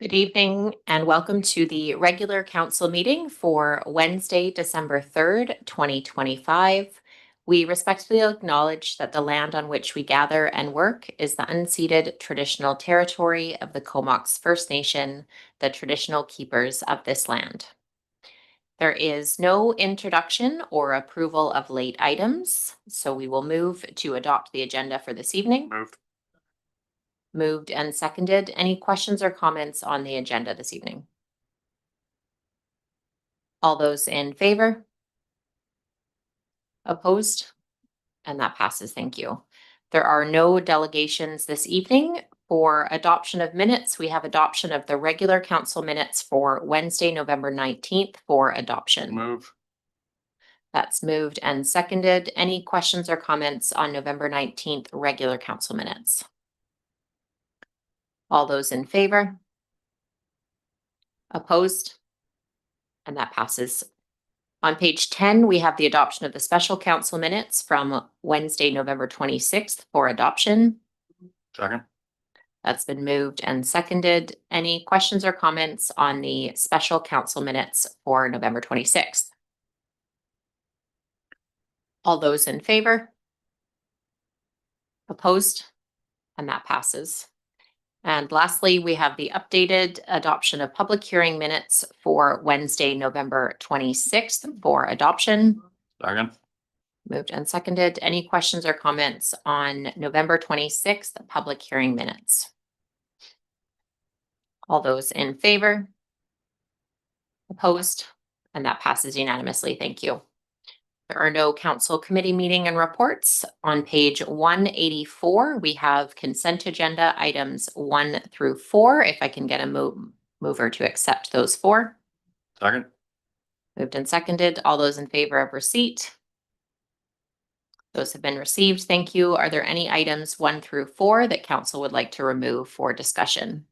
Good evening and welcome to the regular council meeting for Wednesday, December 3rd, 2025. We respectfully acknowledge that the land on which we gather and work is the unceded traditional territory of the Comox First Nation, the traditional keepers of this land. There is no introduction or approval of late items, so we will move to adopt the agenda for this evening. Moved and seconded. Any questions or comments on the agenda this evening? All those in favor? Opposed? And that passes. Thank you. There are no delegations this evening. For adoption of minutes, we have adoption of the regular council minutes for Wednesday, November 19th for adoption. Move. That's moved and seconded. Any questions or comments on November 19th regular council minutes? All those in favor? Opposed? And that passes. On page 10, we have the adoption of the special council minutes from Wednesday, November 26th for adoption. Second. That's been moved and seconded. Any questions or comments on the special council minutes for November 26th? All those in favor? Opposed? And that passes. And lastly, we have the updated adoption of public hearing minutes for Wednesday, November 26th for adoption. Second. Moved and seconded. Any questions or comments on November 26th public hearing minutes? All those in favor? Opposed? And that passes unanimously. Thank you. There are no council committee meeting and reports. On page 184, we have consent agenda items 1 through 4. If I can get a mover to accept those 4. Second. Moved and seconded. All those in favor of receipt? Those have been received. Thank you. Are there any items 1 through 4 that council would like to remove for discussion?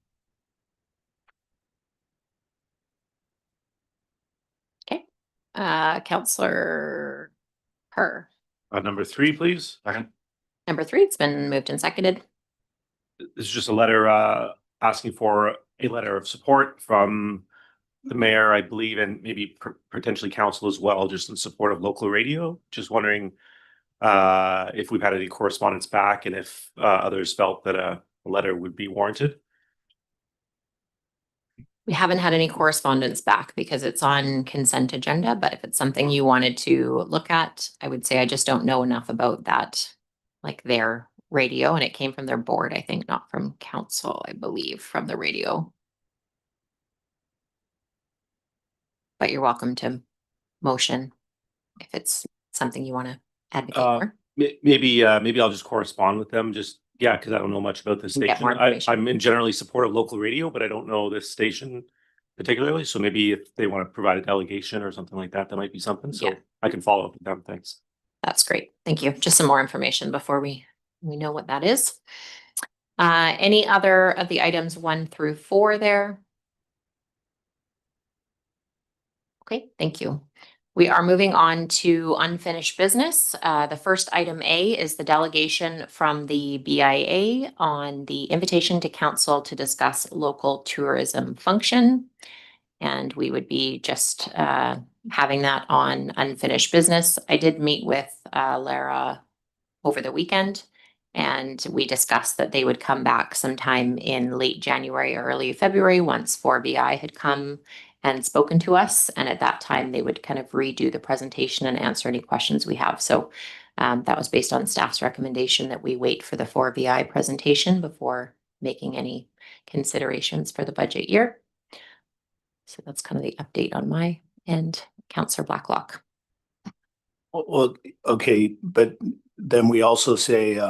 Okay. Councillor Kerr. Number 3, please. Second. Number 3, it's been moved and seconded. This is just a letter asking for a letter of support from the mayor, I believe, and maybe potentially council as well, just in support of local radio. Just wondering if we've had any correspondence back and if others felt that a letter would be warranted. We haven't had any correspondence back because it's on consent agenda, but if it's something you wanted to look at, I would say I just don't know enough about that, like their radio, and it came from their board, I think, not from council, I believe, from the radio. But you're welcome to motion if it's something you want to advocate for. Maybe I'll just correspond with them. Just because I don't know much about this station. I'm in generally support of local radio, but I don't know this station particularly. So maybe if they want to provide a delegation or something like that, that might be something. So I can follow up with them. Thanks. That's great. Thank you. Just some more information before we know what that is. Any other of the items 1 through 4 there? Okay, thank you. We are moving on to unfinished business. The first item A is the delegation from the BIA on the invitation to council to discuss local tourism function. And we would be just having that on unfinished business. I did meet with Lara over the weekend, and we discussed that they would come back sometime in late January or early February once 4BI had come and spoken to us. And at that time, they would kind of redo the presentation and answer any questions we have. So that was based on staff's recommendation that we wait for the 4BI presentation before making any considerations for the budget year. So that's kind of the update on my end. Councillor Blacklock. Well, okay, but then we also say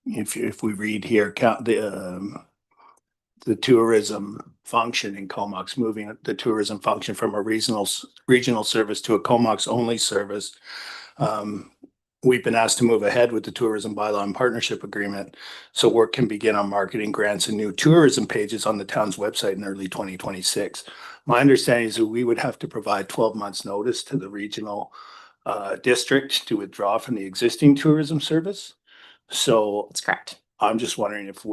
if we read here, count the tourism function in Comox, moving the tourism function from a regional service to a Comox only service. We've been asked to move ahead with the tourism bylaw and partnership agreement so work can begin on marketing grants and new tourism pages on the town's website in early 2026. My understanding is that we would have to provide 12 months notice to the regional district to withdraw from the existing tourism service. So that's correct. I'm just wondering if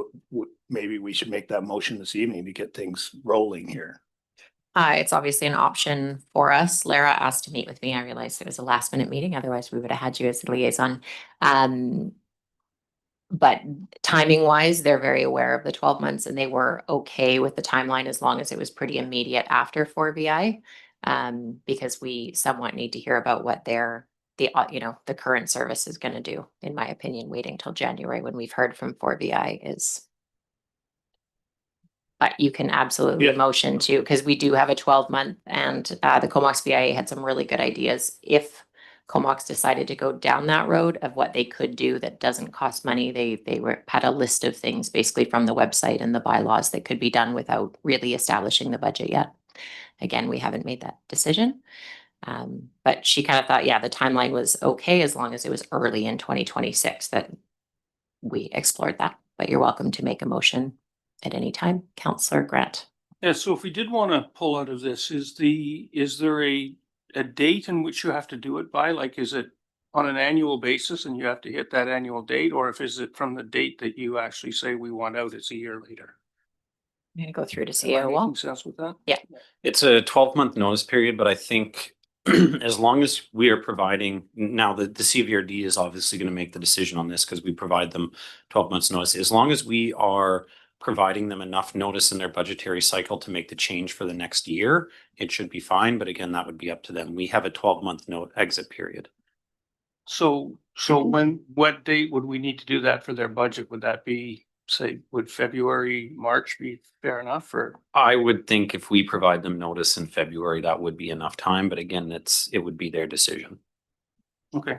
maybe we should make that motion this evening to get things rolling here. It's obviously an option for us. Lara asked to meet with me. I realized it was a last minute meeting. Otherwise, we would have had you as the liaison. But timing wise, they're very aware of the 12 months and they were okay with the timeline as long as it was pretty immediate after 4VI. Because we somewhat need to hear about what the current service is going to do. In my opinion, waiting till January when we've heard from 4VI is. But you can absolutely Yeah. motion to, because we do have a 12-month and the Comox BIA had some really good ideas. If Comox decided to go down that road of what they could do that doesn't cost money, they had a list of things basically from the website and the bylaws that could be done without really establishing the budget yet. Again, we haven't made that decision. But she kind of thought, yeah, the timeline was okay as long as it was early in 2026 that we explored that. But you're welcome to make a motion at any time, Councillor Grant. Yeah, so if we did want to pull out of this, is there a date in which you have to do it by? Like, is it on an annual basis and you have to hit that annual date? Or if is it from the date that you actually say we want out, it's a year later? I'm gonna go through to Am I CEO Wall. making sense with that? It's a 12-month notice period, but I think as long as we are providing, now the CVRD is obviously going to make the decision on this because we provide them 12 months notice. As long as we are providing them enough notice in their budgetary cycle to make the change for the next year, it should be fine. But again, that would be up to them. We have a 12-month exit period. So what date would we need to do that for their budget? Would that be, say, would February, March be fair enough, or? I would think if we provide them notice in February, that would be enough time. But again, it would be their decision. Okay.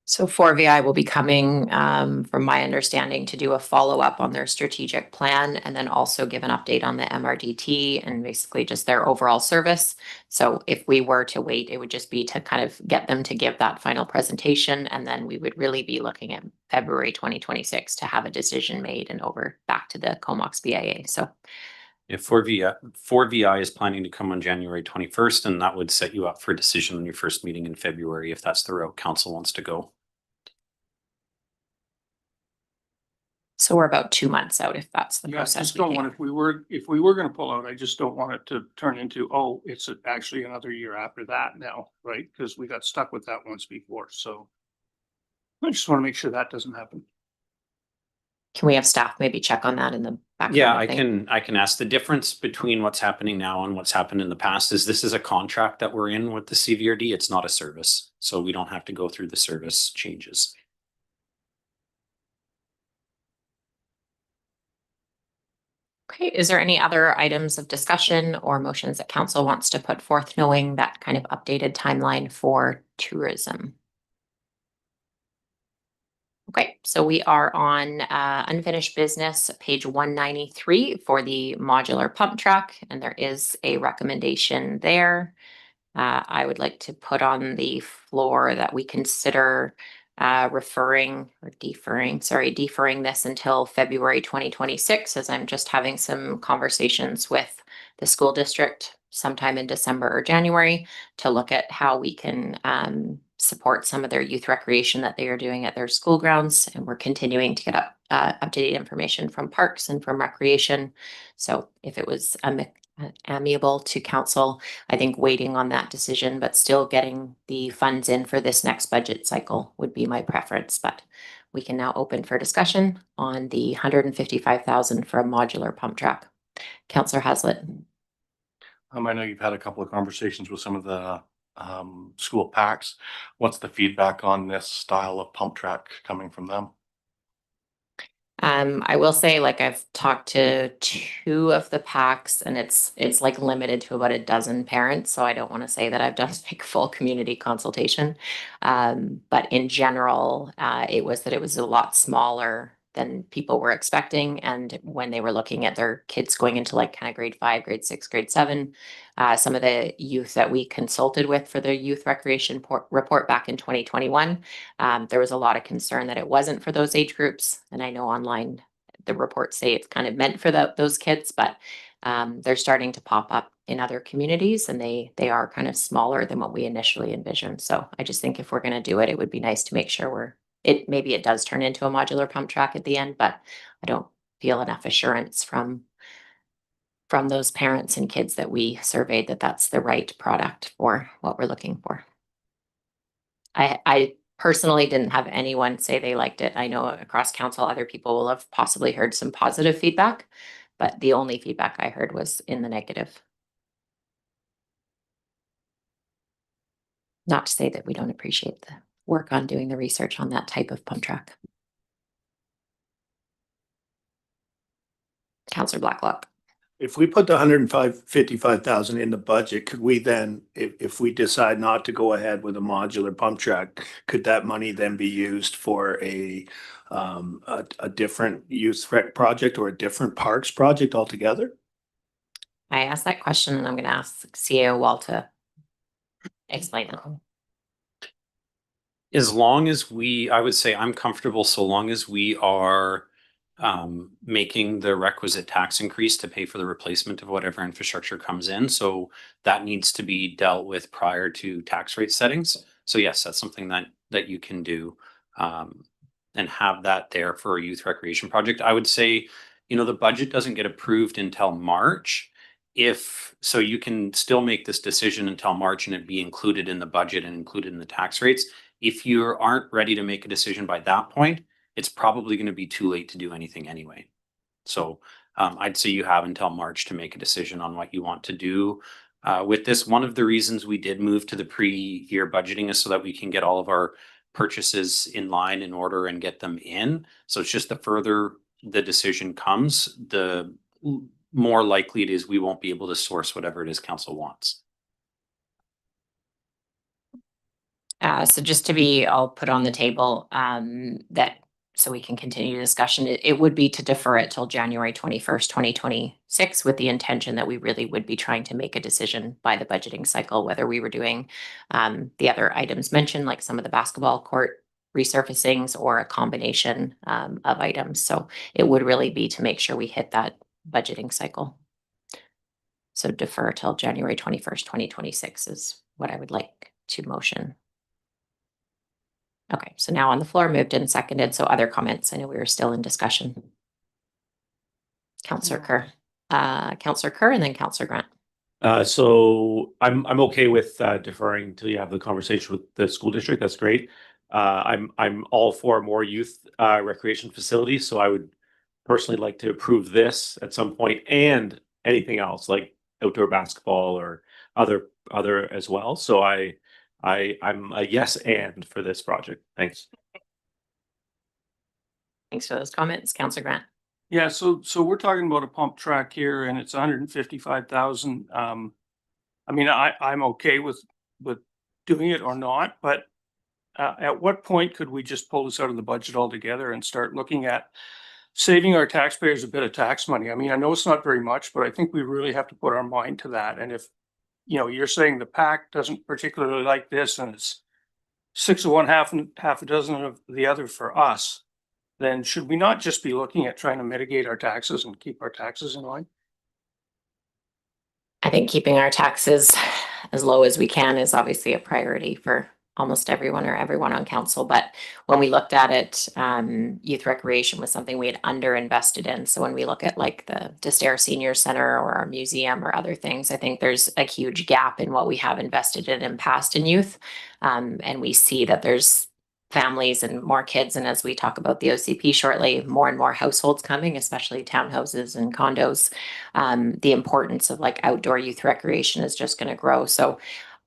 So 4VI will be coming, from my understanding, to do a follow-up on their strategic plan and then also give an update on the MRDT and basically just their overall service. So if we were to wait, it would just be to kind of get them to give that final presentation. And then we would really be looking at February 2026 to have a decision made and over back to the Comox BIA. So If 4VI is planning to come on January 21st, and that would set you up for a decision on your first meeting in February, if that's the route council wants to go. So we're about 2 months out if that's the Yeah, I process. just don't want, if we were going to pull out, I just don't want it to turn into, oh, it's actually another year after that now, right? Because we got stuck with that once before, so. I just want to make sure that doesn't happen. Can we have staff maybe check on that in the background? Yeah, of I things? can ask. The difference between what's happening now and what's happened in the past is this is a contract that we're in with the CVRD. It's not a service. So we don't have to go through the service changes. Okay, is there any other items of discussion or motions that council wants to put forth, knowing that kind of updated timeline for tourism? Okay, so we are on unfinished business, page 193 for the modular pump track, and there is a recommendation there. I would like to put on the floor that we consider deferring this until February 2026, as I'm just having some conversations with the school district sometime in December or January to look at how we can support some of their youth recreation that they are doing at their school grounds. And we're continuing to get up-to-date information from parks and from recreation. So if it was amiable to council, I think waiting on that decision, but still getting the funds in for this next budget cycle would be my preference. But we can now open for discussion on the 155,000 for a modular pump track. Councillor Haslett. I know you've had a couple of conversations with some of the school packs. What's the feedback on this style of pump track coming from them? I will say, like, I've talked to 2 of the packs and it's like limited to about a dozen parents. So I don't want to say that I've done like full community consultation. But in general, it was a lot smaller than people were expecting. And when they were looking at their kids going into like kind of grade 5, grade 6, grade 7, some of the youth that we consulted with for the youth recreation report back in 2021, there was a lot of concern that it wasn't for those age groups. And I know online the reports say it's kind of meant for those kids, but they're starting to pop up in other communities and they are kind of smaller than what we initially envisioned. So I just think if we're going to do it, it would be nice to make sure we're maybe it does turn into a modular pump track at the end, but I don't feel enough assurance from those parents and kids that we surveyed that that's the right product for what we're looking for. I personally didn't have anyone say they liked it. I know across council, other people will have possibly heard some positive feedback, but the only feedback I heard was in the negative. Not to say that we don't appreciate the work on doing the research on that type of pump track. Councillor Blacklock. If we put the 155,000 in the budget, could we then, if we decide not to go ahead with a modular pump track, could that money then be used for a different youth rec project or a different parks project altogether? I asked that question and I'm going to ask CAO Wall to explain that. As long as I would say I'm comfortable so long as we are making the requisite tax increase to pay for the replacement of whatever infrastructure comes in. So that needs to be dealt with prior to tax rate settings. So yes, that's something that you can do and have that there for a youth recreation project. I would say, the budget doesn't get approved until March. So you can still make this decision until March and it be included in the budget and included in the tax rates. If you aren't ready to make a decision by that point, it's probably going to be too late to do anything anyway. So I'd say you have until March to make a decision on what you want to do with this. One of the reasons we did move to the pre-year budgeting is so that we can get all of our purchases in line, in order, and get them in. So it's just the further the decision comes, the more likely it is we won't be able to source whatever it is council wants. So just to be all put on the table, that so we can continue discussion, it would be to defer it till January 21st, 2026, with the intention that we really would be trying to make a decision by the budgeting cycle, whether we were doing the other items mentioned, like some of the basketball court resurfacings, or a combination of items. So it would really be to make sure we hit that budgeting cycle. So defer till January 21st, 2026 is what I would like to motion. Okay, so now on the floor, moved and seconded. So other comments? I know we were still in discussion. Councillor Kerr, and then Councillor Grant. So I'm okay with deferring till you have the conversation with the school district. That's great. I'm all for more youth recreation facilities. So I would personally like to approve this at some point, and anything else like outdoor basketball or other as well. So I'm a yes and for this project. Thanks. Thanks for those comments, Councillor Grant. Yeah, so we're talking about a pump track here and it's 155,000. I mean, I'm okay with doing it or not, but at what point could we just pull this out of the budget altogether and start looking at saving our taxpayers a bit of tax money? I mean, I know it's not very much, but I think we really have to put our mind to that. And if you're saying the PAC doesn't particularly like this and it's 6 of one, half a dozen of the other for us, then should we not just be looking at trying to mitigate our taxes and keep our taxes in line? I think keeping our taxes as low as we can is obviously a priority for almost everyone on council. But when we looked at it, youth recreation was something we had underinvested in. So when we look at like the Destair Senior Center or our museum or other things, I think there's a huge gap in what we have invested in past in youth. And we see that there's families and more kids. And as we talk about the OCP shortly, more and more households coming, especially townhouses and condos. The importance of like outdoor youth recreation is just going to grow. So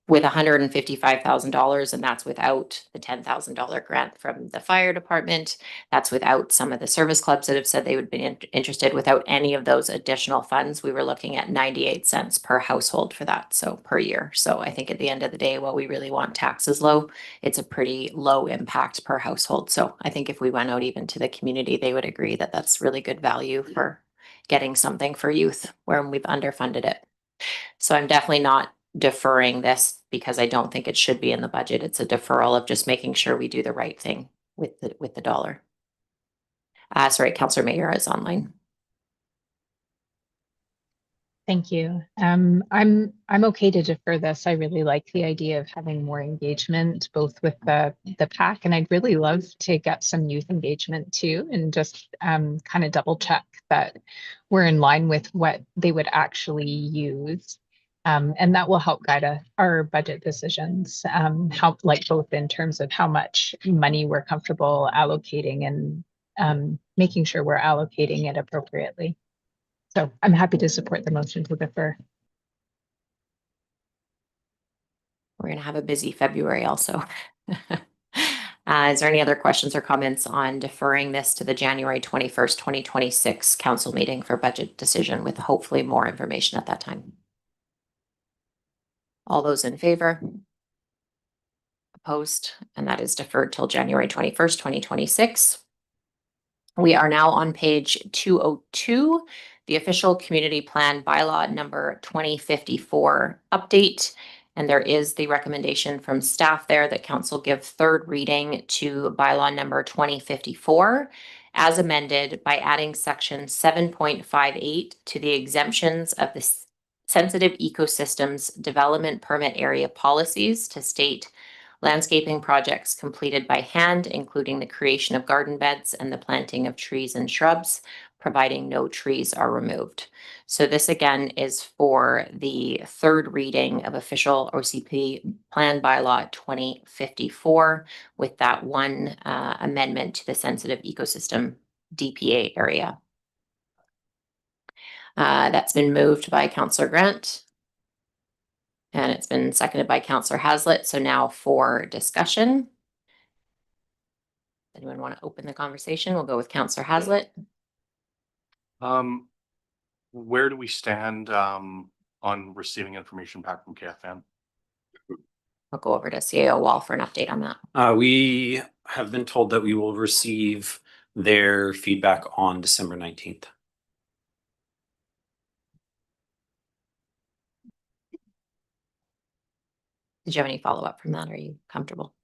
with $155,000, and that's without the $10,000 grant from the fire department. That's without some of the service clubs that have said they would be interested. Without any of those additional funds, we were looking at 98 cents per household for that, so per year. So I think at the end of the day, while we really want taxes low, it's a pretty low impact per household. So I think if we went out even to the community, they would agree that that's really good value for getting something for youth where we've underfunded it. So I'm definitely not deferring this because I don't think it should be in the budget. It's a deferral of just making sure we do the right thing with the dollar. Sorry, Councillor Mayer is online. Thank you. I'm okay to defer this. I really like the idea of having more engagement, both with the pack, and I'd really love to get some youth engagement too, and just kind of double check that we're in line with what they would actually use. And that will help guide our budget decisions, help like both in terms of how much money we're comfortable allocating and making sure we're allocating it appropriately. So I'm happy to support the motion to defer. We're going to have a busy February also. Is there any other questions or comments on deferring this to the January 21st, 2026 council meeting for budget decision with hopefully more information at that time? All those in favor? Opposed? And that is deferred till January 21st, 2026. We are now on page 202, the official community plan bylaw number 2054 update. And there is the recommendation from staff there that council give third reading to bylaw number 2054 as amended by adding section 7.58 to the exemptions of the sensitive ecosystems development permit area policies to state landscaping projects completed by hand, including the creation of garden beds and the planting of trees and shrubs, providing no trees are removed. So this again is for the third reading of official OCP plan bylaw 2054 with that one amendment to the sensitive ecosystem DPA area. That's been moved by Councillor Grant. And it's been seconded by Councillor Hazlitt. So now for discussion. Anyone want to open the conversation? We'll go with Councillor Hazlitt. Where do we stand on receiving information back from KFN? I'll go over to CAO Wall for an update on that. We have been told that we will receive their feedback on December 19th. Did you have any follow-up from that? Are you comfortable?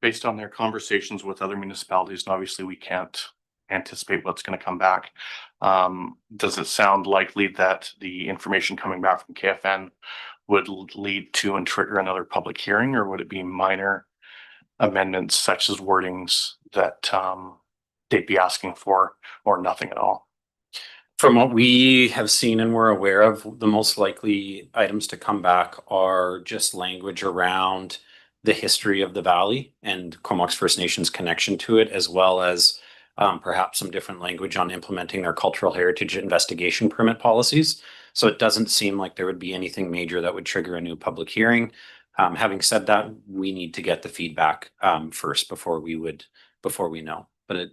Based on their conversations with other municipalities, and obviously we can't anticipate what's going to come back. Does it sound likely that the information coming back from KFN would lead to and trigger another public hearing, or would it be minor amendments such as wordings that they'd be asking for, or nothing at all? From what we have seen and we're aware of, the most likely items to come back are just language around the history of the valley and Comox First Nations connection to it, as well as perhaps some different language on implementing their cultural heritage investigation permit policies. So it doesn't seem like there would be anything major that would trigger a new public hearing. Having said that, we need to get the feedback first before we know. But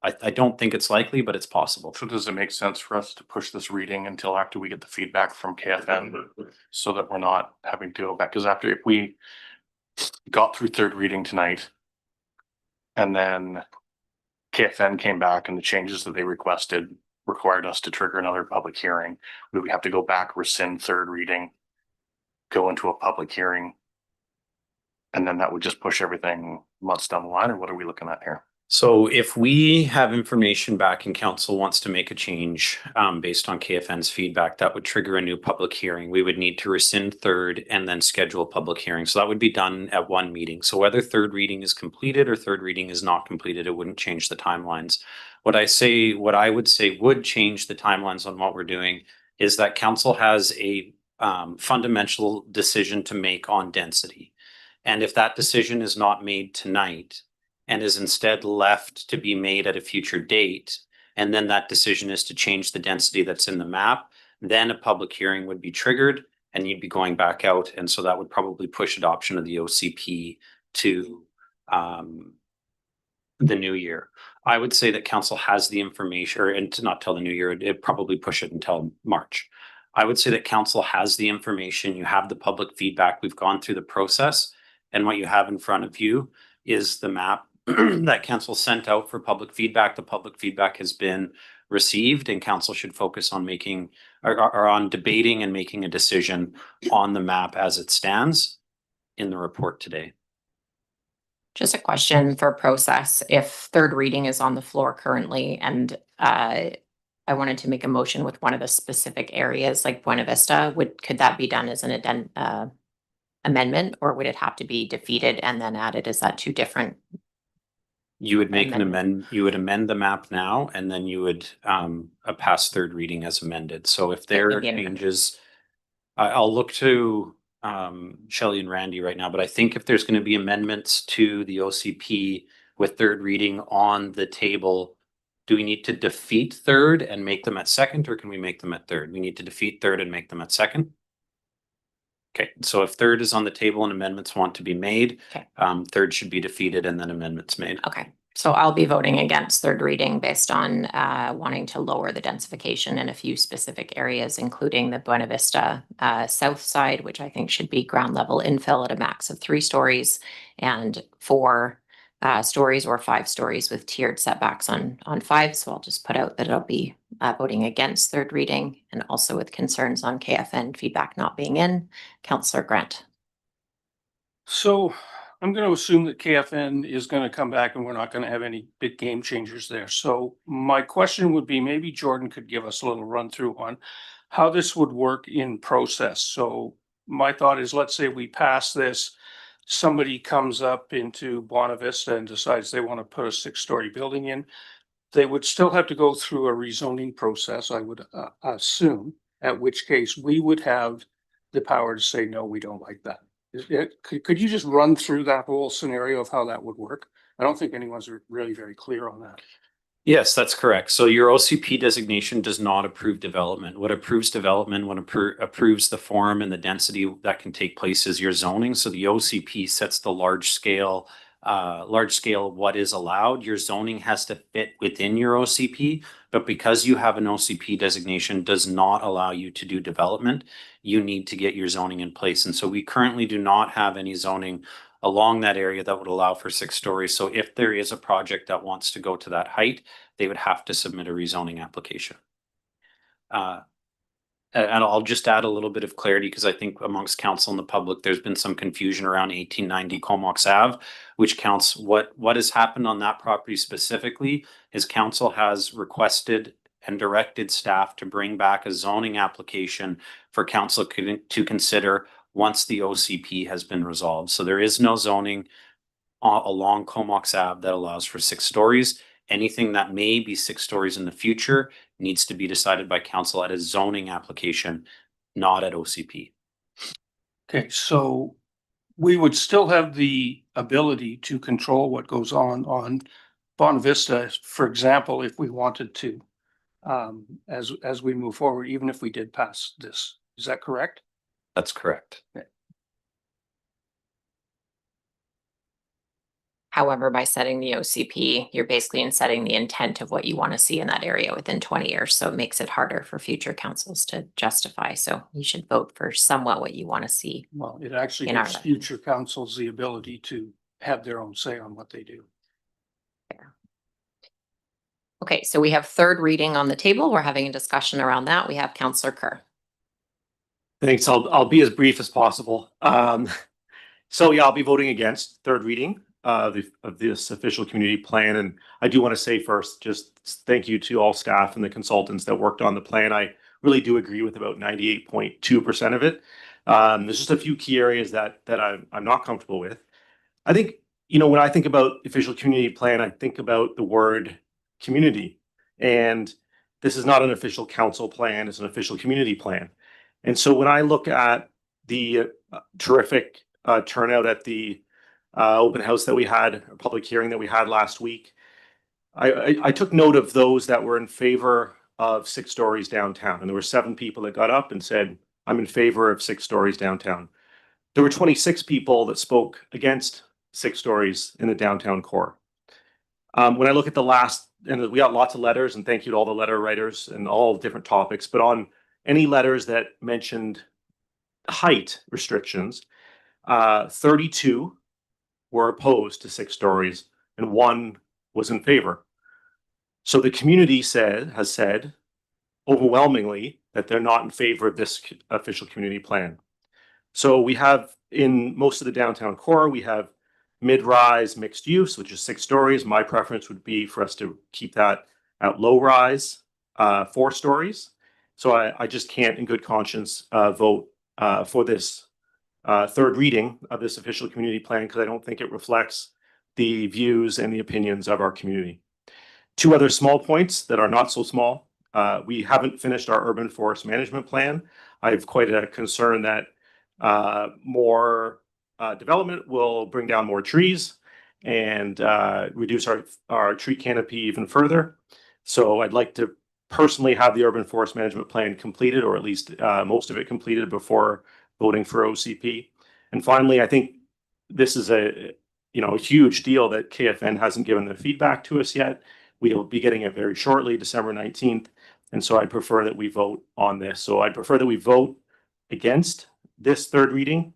I don't think it's likely, but it's possible. So does it make sense for us to push this reading until after we get the feedback from KFN so that we're not having to go back? Because if we got through third reading tonight and then KFN came back and the changes that they requested required us to trigger another public hearing, would we have to go back, rescind third reading, go into a public hearing, and then that would just push everything months down the line? Or what are we looking at here? So if we have information back and council wants to make a change based on KFN's feedback, that would trigger a new public hearing. We would need to rescind third and then schedule a public hearing. So that would be done at one meeting. So whether third reading is completed or third reading is not completed, it wouldn't change the timelines. What I would say would change the timelines on what we're doing is that council has a fundamental decision to make on density. And if that decision is not made tonight, and is instead left to be made at a future date, and then that decision is to change the density that's in the map, then a public hearing would be triggered and you'd be going back out. And so that would probably push adoption of the OCP to the new year. I would say that council has the information, and to not tell the new year, it'd probably push it until March. I would say that council has the information, you have the public feedback, we've gone through the process, and what you have in front of you is the map that council sent out for public feedback. The public feedback has been received, and council should focus on making or on debating and making a decision on the map as it stands in the report today. Just a question for process. If third reading is on the floor currently and I wanted to make a motion with one of the specific areas like Buena Vista, could that be done as an amendment, or would it have to be defeated and then added? Is that two different? You would make an Amendment. you would amend the map now, and then you would pass third reading as amended. So if there are maybe an- changes, I'll look to Shelley and Randy right now, but I think if there's going to be amendments to the OCP with third reading on the table, do we need to defeat third and make them at second, or can we make them at third? We need to defeat third and make them at second. Okay, so if third is on the table and amendments want to be made, Okay. Third should be defeated and then amendments made. Okay, so I'll be voting against third reading based on wanting to lower the densification in a few specific areas, including the Buena Vista south side, which I think should be ground level infill at a max of 3 stories, and 4 stories or 5 stories with tiered setbacks on 5. So I'll just put out that I'll be voting against third reading, and also with concerns on KFN feedback not being in. Councillor Grant. So I'm going to assume that KFN is going to come back and we're not going to have any big game changers there. So my question would be, maybe Jordan could give us a little run through on how this would work in process. So my thought is, let's say we pass this, somebody comes up into Buena Vista and decides they want to put a 6-story building in. They would still have to go through a rezoning process, I would assume, at which case we would have the power to say, no, we don't like that. Could you just run through that whole scenario of how that would work? I don't think anyone's really very clear on that. Yes, that's correct. So your OCP designation does not approve development. What approves development, what approves the form and the density that can take place is your zoning. So the OCP sets the large scale what is allowed. Your zoning has to fit within your OCP, but because you have an OCP designation does not allow you to do development, you need to get your zoning in place. And so we currently do not have any zoning along that area that would allow for 6 stories. So if there is a project that wants to go to that height, they would have to submit a rezoning application. And I'll just add a little bit of clarity, because I think amongst council and the public, there's been some confusion around 1890 Comox Ave, which counts what has happened on that property specifically is council has requested and directed staff to bring back a zoning application for council to consider once the OCP has been resolved. So there is no zoning along Comox Ave that allows for 6 stories. Anything that may be 6 stories in the future needs to be decided by council at a zoning application, not at OCP. Okay, so we would still have the ability to control what goes on Buena Vista, for example, if we wanted to, as we move forward, even if we did pass this. Is that correct? That's correct. However, by setting the OCP, you're basically setting the intent of what you want to see in that area within 20 years. So it makes it harder for future councils to justify. So you should vote for somewhat what you want to see. Well, it actually In our gives life. future councils the ability to have their own say on what they do. Okay, so we have third reading on the table. We're having a discussion around that. We have Councillor Kerr. Thanks. I'll be as brief as possible. So yeah, I'll be voting against third reading of this official community plan. And I do want to say first, just thank you to all staff and the consultants that worked on the plan. I really do agree with about 98.2% of it. There's just a few key areas that I'm not comfortable with. I think, when I think about official community plan, I think about the word community. And this is not an official council plan, it's an official community plan. And so when I look at the terrific turnout at the open house that we had, a public hearing that we had last week, I took note of those that were in favor of 6 stories downtown. And there were 7 people that got up and said, I'm in favor of 6 stories downtown. There were 26 people that spoke against 6 stories in the downtown core. When I look at the last, and we got lots of letters, and thank you to all the letter writers and all different topics, but on any letters that mentioned height restrictions, 32 were opposed to 6 stories and 1 was in favor. So the community has said overwhelmingly that they're not in favor of this official community plan. So we have in most of the downtown core, we have mid-rise mixed use, which is 6 stories. My preference would be for us to keep that at low-rise, 4 stories. So I just can't in good conscience vote for this third reading of this official community plan because I don't think it reflects the views and the opinions of our community. 2 other small points that are not so small. We haven't finished our urban forest management plan. I have quite a concern that more development will bring down more trees and reduce our tree canopy even further. So I'd like to personally have the urban forest management plan completed, or at least most of it completed before voting for OCP. And finally, I think this is a huge deal that KFN hasn't given the feedback to us yet. We'll be getting it very shortly, December 19th. And so I prefer that we vote on this. So I prefer that we vote against this third reading,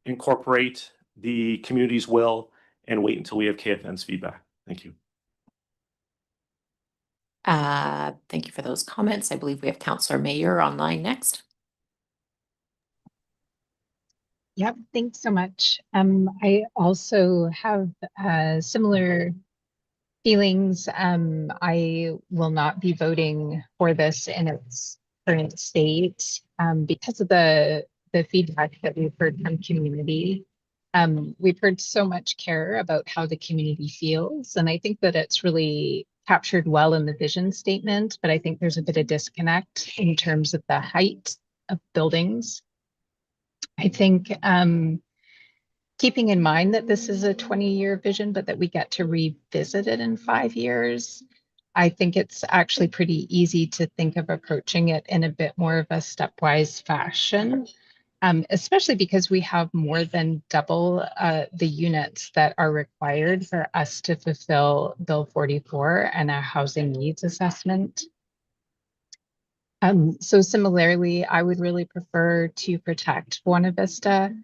incorporate the community's will, and wait until we have KFN's feedback. Thank you. Thank you for those comments. I believe we have Councillor Mayer online next. Yep, thanks so much. I also have similar feelings. I will not be voting for this in its current state because of the feedback that we've heard from community. We've heard so much care about how the community feels, and I think that it's really captured well in the vision statement, but I think there's a bit of disconnect in terms of the height of buildings. I think keeping in mind that this is a 20-year vision, but that we get to revisit it in 5 years, I think it's actually pretty easy to think of approaching it in a bit more of a stepwise fashion, especially because we have more than double the units that are required for us to fulfill Bill 44 and a housing needs assessment. So similarly, I would really prefer to protect Buena Vista.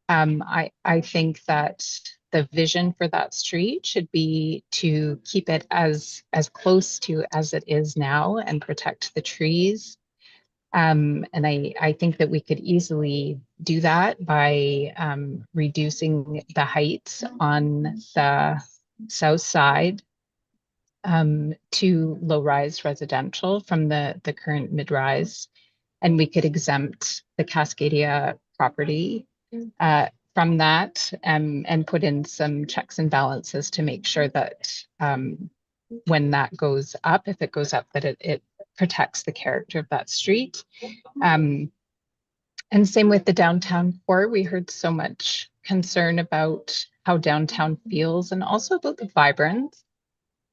I think that the vision for that street should be to keep it as close to as it is now and protect the trees. And I think that we could easily do that by reducing the height on the south side to low-rise residential from the current mid-rise. And we could exempt the Cascadia property from that and put in some checks and balances to make sure that when that goes up, if it goes up, that it protects the character of that street. And same with the downtown core. We heard so much concern about how downtown feels and also about the vibrance.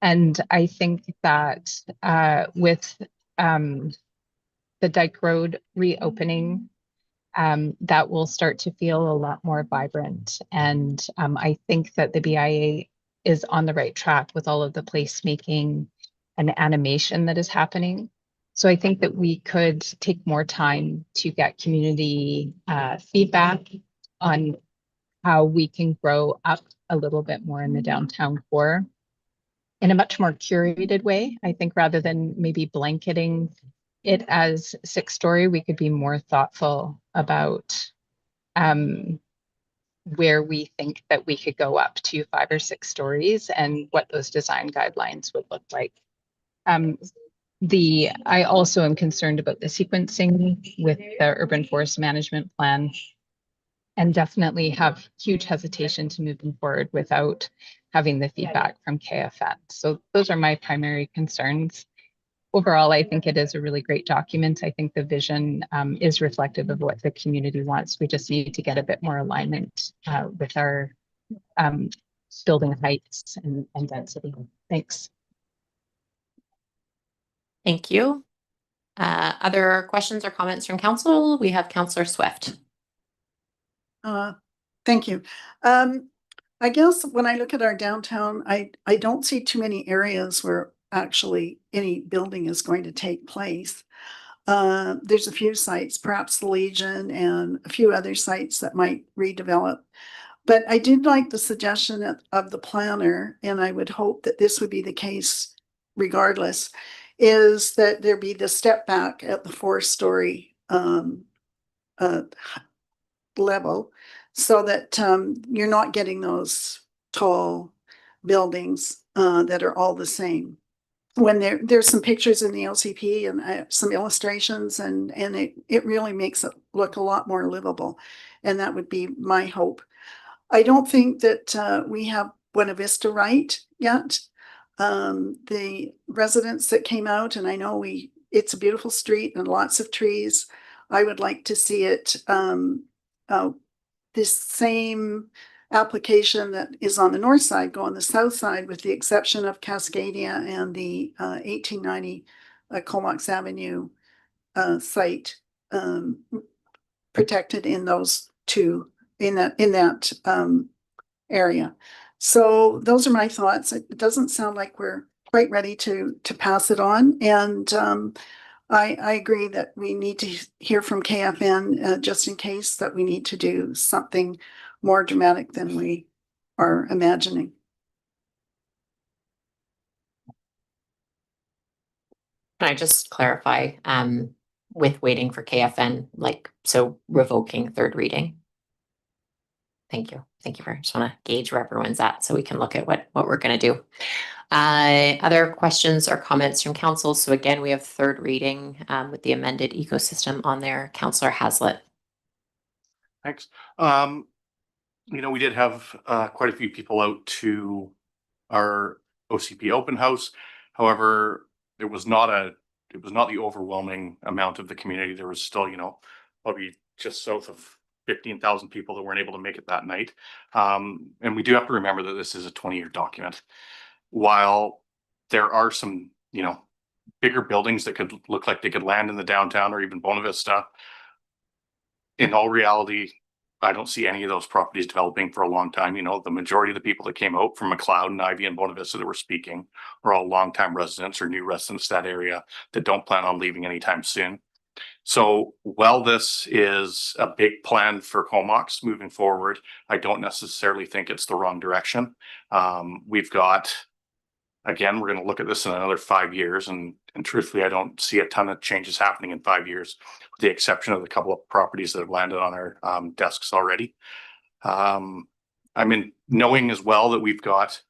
And I think that with the Dyke Road reopening, that will start to feel a lot more vibrant. And I think that the BIA is on the right track with all of the placemaking and animation that is happening. So I think that we could take more time to get community feedback on how we can grow up a little bit more in the downtown core in a much more curated way. I think rather than maybe blanketing it as 6-story, we could be more thoughtful about where we think that we could go up to 5 or 6 stories and what those design guidelines would look like. I also am concerned about the sequencing with the urban forest management plan and definitely have huge hesitation to moving forward without having the feedback from KFN. So those are my primary concerns. Overall, I think it is a really great document. I think the vision is reflective of what the community wants. We just need to get a bit more alignment with our building heights and density. Thanks. Thank you. Other questions or comments from council? We have Councillor Swift. Thank you. I guess when I look at our downtown, I don't see too many areas where actually any building is going to take place. There's a few sites, perhaps the Legion and a few other sites that might redevelop. But I did like the suggestion of the planner, and I would hope that this would be the case regardless, is that there be the step back at the 4-story level so that you're not getting those tall buildings that are all the same. When there's some pictures in the LCP and some illustrations, and it really makes it look a lot more livable. And that would be my hope. I don't think that we have Buena Vista right yet. The residents that came out, and I know it's a beautiful street and lots of trees. I would like to see it this same application that is on the north side go on the south side, with the exception of Cascadia and the 1890 Comox Avenue site protected in those two, in that area. So those are my thoughts. It doesn't sound like we're quite ready to pass it on. And I agree that we need to hear from KFN just in case that we need to do something more dramatic than we are imagining. Can I just clarify, with waiting for KFN, like, so revoking third reading? Thank you. Thank you for, just want to gauge where everyone's at so we can look at what we're going to do. Other questions or comments from council? So again, we have third reading with the amended ecosystem on there. Councillor Haslett. Thanks. We did have quite a few people out to our OCP open house. However, it was not the overwhelming amount of the community. There was still, probably just south of 15,000 people that weren't able to make it that night. And we do have to remember that this is a 20-year document. While there are some, bigger buildings that could look like they could land in the downtown or even Buena Vista, in all reality, I don't see any of those properties developing for a long time. The majority of the people that came out from McLeod and Ivy and Buena Vista that were speaking are all longtime residents or new residents to that area that don't plan on leaving anytime soon. So while this is a big plan for Comox moving forward, I don't necessarily think it's the wrong direction. We've got, again, we're going to look at this in another 5 years, and truthfully, I don't see a ton of changes happening in 5 years, with the exception of the couple of properties that have landed on our desks already. Knowing as well that we've got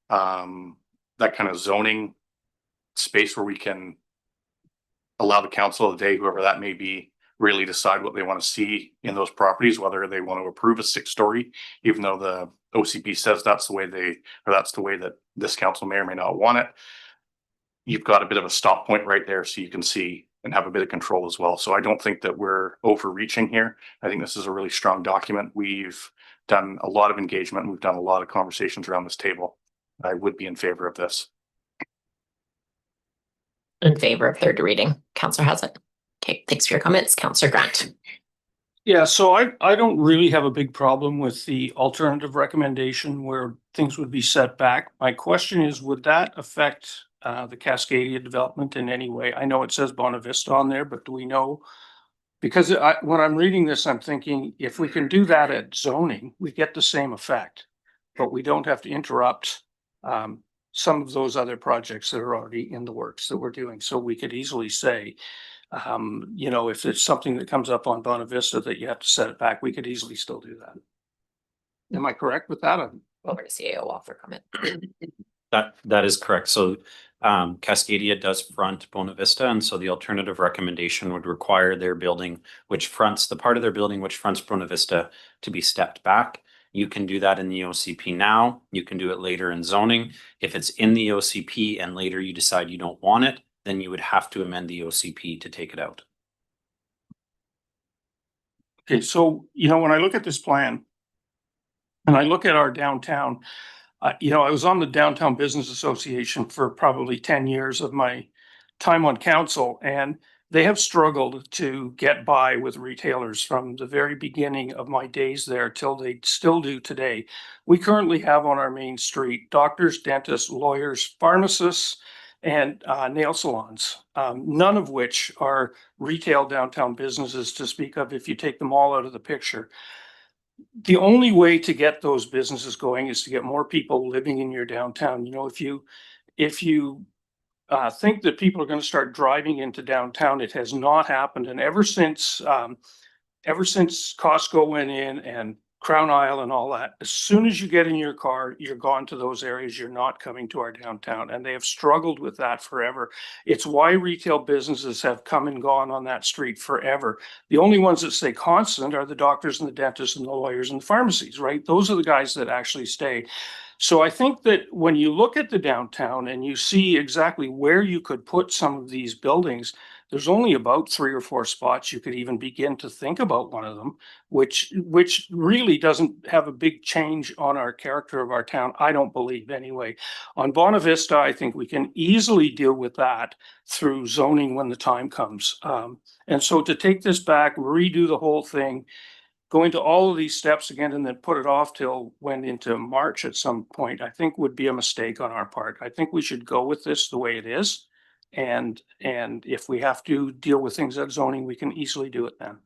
that kind of zoning space where we can allow the council of the day, whoever that may be, really decide what they want to see in those properties, whether they want to approve a 6-story, even though the OCP says that's the way that this council may or may not want it. You've got a bit of a stop point right there, so you can see and have a bit of control as well. So I don't think that we're overreaching here. I think this is a really strong document. We've done a lot of engagement. We've done a lot of conversations around this table. I would be in favor of this. In favor of third reading. Councillor Haslett. Okay, thanks for your comments. Councillor Grant. Yeah, so I don't really have a big problem with the alternative recommendation where things would be set back. My question is, would that affect the Cascadia development in any way? I know it says Buena Vista on there, but do we know? Because when I'm reading this, I'm thinking if we can do that at zoning, we get the same effect, but we don't have to interrupt some of those other projects that are already in the works that we're doing. So we could easily say, if there's something that comes up on Buena Vista that you have to set it back, we could easily still do that. Am I correct with that? Over to CAO Walther comment. That is correct. So Cascadia does front Buena Vista, and so the alternative recommendation would require their building, the part of their building which fronts Buena Vista, to be stepped back. You can do that in the OCP now. You can do it later in zoning. If it's in the OCP and later you decide you don't want it, then you would have to amend the OCP to take it out. Okay, so, when I look at this plan and I look at our downtown, I was on the Downtown Business Association for probably 10 years of my time on council, and they have struggled to get by with retailers from the very beginning of my days there till they still do today. We currently have on our main street doctors, dentists, lawyers, pharmacists, and nail salons, none of which are retail downtown businesses to speak of if you take them all out of the picture. The only way to get those businesses going is to get more people living in your downtown. If you think that people are going to start driving into downtown, it has not happened. And ever since Costco went in and Crown Isle and all that. As soon as you get in your car, you're gone to those areas. You're not coming to our downtown. And they have struggled with that forever. It's why retail businesses have come and gone on that street forever. The only ones that stay constant are the doctors and the dentists and the lawyers and the pharmacies, right? Those are the guys that actually stay. So I think that when you look at the downtown and you see exactly where you could put some of these buildings, there's only about 3 or 4 spots you could even begin to think about one of them, which really doesn't have a big change on our character of our town, I don't believe anyway. On Bonavista, I think we can easily deal with that through zoning when the time comes. And so to take this back, redo the whole thing, go into all of these steps again and then put it off till went into March at some point, I think would be a mistake on our part. I think we should go with this the way it is. And if we have to deal with things at zoning, we can easily do it then.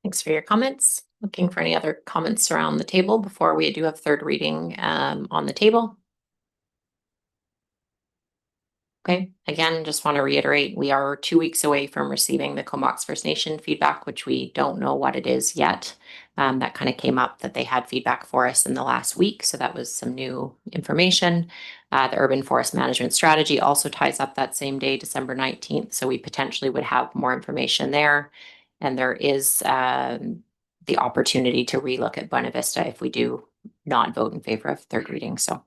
Thanks for your comments. Looking for any other comments around the table before we do have third reading on the table. Okay, again, just want to reiterate, we are 2 weeks away from receiving the Comox First Nation feedback, which we don't know what it is yet. That kind of came up that they had feedback for us in the last week, so that was some new information. The Urban Forest Management Strategy also ties up that same day, December 19th, so we potentially would have more information there. And there is the opportunity to relook at Bonavista if we do not vote in favor of third reading. So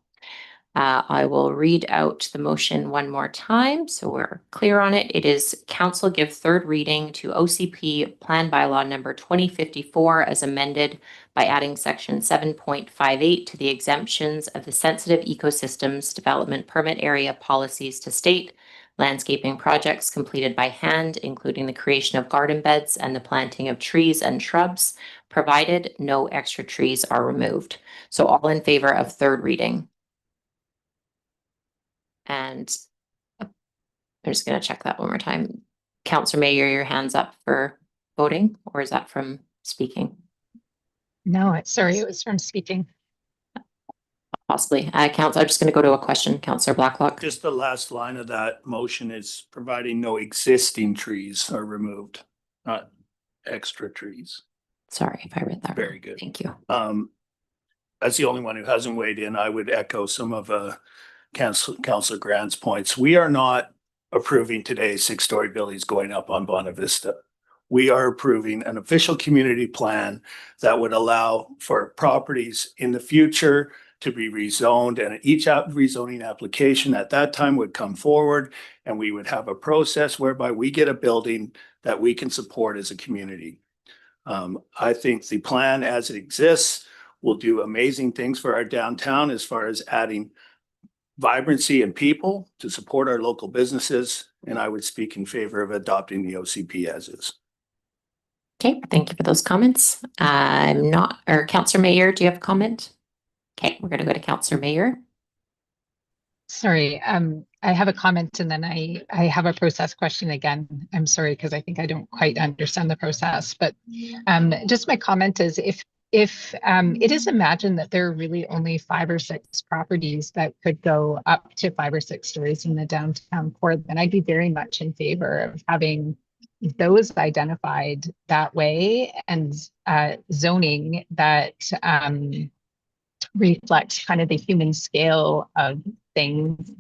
I will read out the motion one more time so we're clear on it. It is council give third reading to OCP Plan Bylaw number 2054 as amended by adding section 7.58 to the exemptions of the sensitive ecosystems development permit area policies to state landscaping projects completed by hand, including the creation of garden beds and the planting of trees and shrubs, provided no extra trees are removed. So all in favor of third reading. And I'm just going to check that one more time. Councillor Mayor, your hand's up for voting, or is that from speaking? No, sorry, it was from speaking. Possibly. Councillor, I'm just going to go to a question. Councillor Blacklock. Just the last line of that motion is providing no existing trees are removed, not extra trees. Sorry if I read that. Very wrong. good. Thank you. As the only one who hasn't weighed in, I would echo some of Councillor Grant's points. We are not approving today 6-story buildings going up on Bonavista. We are approving an official community plan that would allow for properties in the future to be rezoned, and each rezoning application at that time would come forward and we would have a process whereby we get a building that we can support as a community. I think the plan as it exists will do amazing things for our downtown as far as adding vibrancy and people to support our local businesses. And I would speak in favor of adopting the OCP as is. Okay, thank you for those comments. Councillor Mayor, do you have a comment? Okay, we're going to go to Councillor Mayor. Sorry, I have a comment and then I have a process question again. I'm sorry, because I think I don't quite understand the process, but just my comment is if it is imagined that there are really only 5 or 6 properties that could go up to 5 or 6 stories in the downtown core, then I'd be very much in favor of having those identified that way and zoning that reflect kind of the human scale of things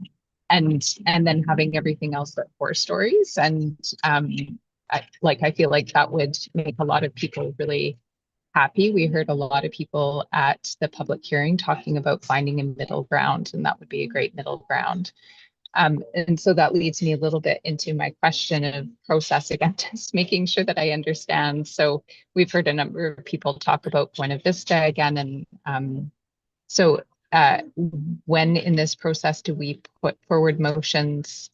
and then having everything else at 4 stories. And I feel like that would make a lot of people really happy. We heard a lot of people at the public hearing talking about finding a middle ground, and that would be a great middle ground. And so that leads me a little bit into my question of process again, just making sure that I understand. So we've heard a number of people talk about Buena Vista again. And so when in this process do we put forward motions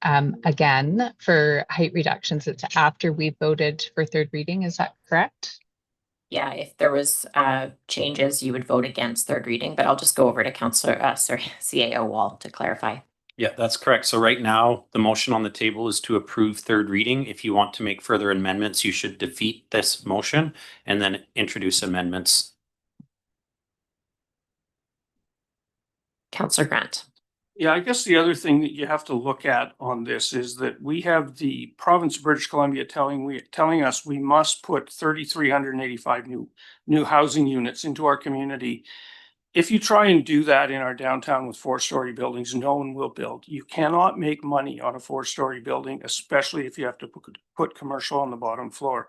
again for height reductions? It's after we voted for third reading, is that correct? Yeah, if there was changes, you would vote against third reading, but I'll just go over to CAO Wall to clarify. Yeah, that's correct. So right now, the motion on the table is to approve third reading. If you want to make further amendments, you should defeat this motion and then introduce amendments. Councillor Grant. Yeah, I guess the other thing that you have to look at on this is that we have the province of British Columbia telling us we must put 3,385 new housing units into our community. If you try and do that in our downtown with 4-story buildings, no one will build. You cannot make money on a 4-story building, especially if you have to put commercial on the bottom floor.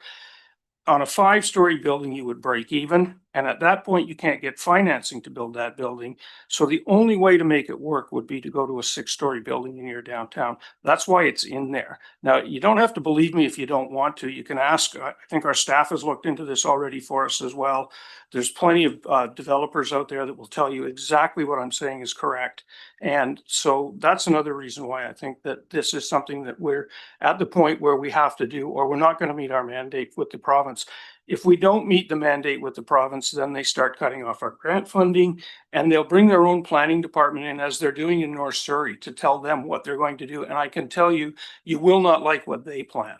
On a 5-story building, you would break even, and at that point, you can't get financing to build that building. So the only way to make it work would be to go to a 6-story building in your downtown. That's why it's in there. Now, you don't have to believe me if you don't want to. You can ask. I think our staff has looked into this already for us as well. There's plenty of developers out there that will tell you exactly what I'm saying is correct. And so that's another reason why I think that this is something that we're at the point where we have to do, or we're not going to meet our mandate with the province. If we don't meet the mandate with the province, then they start cutting off our grant funding, and they'll bring their own planning department in, as they're doing in North Surrey, to tell them what they're going to do. And I can tell you, you will not like what they plan.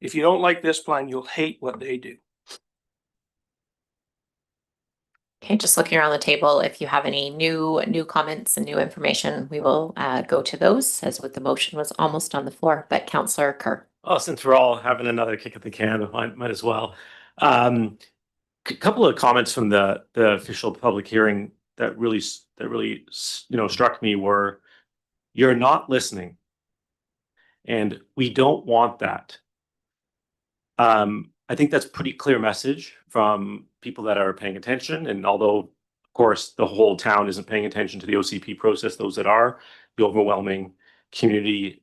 If you don't like this plan, you'll hate what they do. Okay, just looking around the table, if you have any new comments and new information, we will go to those, as with the motion was almost on the floor, but Councillor Kerr. Oh, since we're all having another kick at the can, might as well. Couple of comments from the official public hearing that really struck me were, you're not listening, and we don't want that. I think that's pretty clear message from people that are paying attention. And although, of course, the whole town isn't paying attention to the OCP process, those that are, the overwhelming community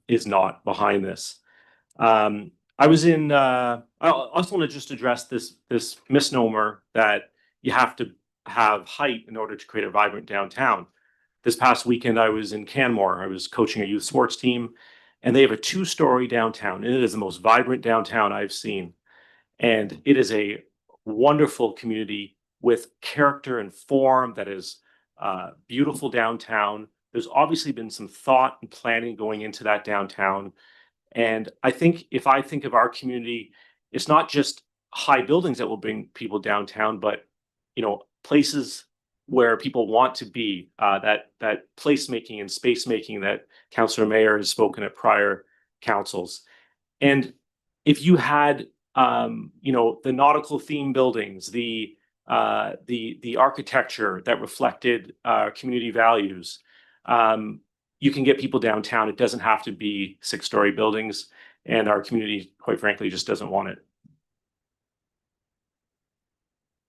is not behind this. I also want to just address this misnomer that you have to have height in order to create a vibrant downtown. This past weekend, I was in Canmore. I was coaching a youth sports team, and they have a 2-story downtown, and it is the most vibrant downtown I've seen. And it is a wonderful community with character and form that is beautiful downtown. There's obviously been some thought and planning going into that downtown. And I think if I think of our community, it's not just high buildings that will bring people downtown, but places where people want to be, that placemaking and space making that Councillor Mayer has spoken at prior councils. And if you had the nautical theme buildings, the architecture that reflected community values, you can get people downtown. It doesn't have to be 6-story buildings, and our community, quite frankly, just doesn't want it.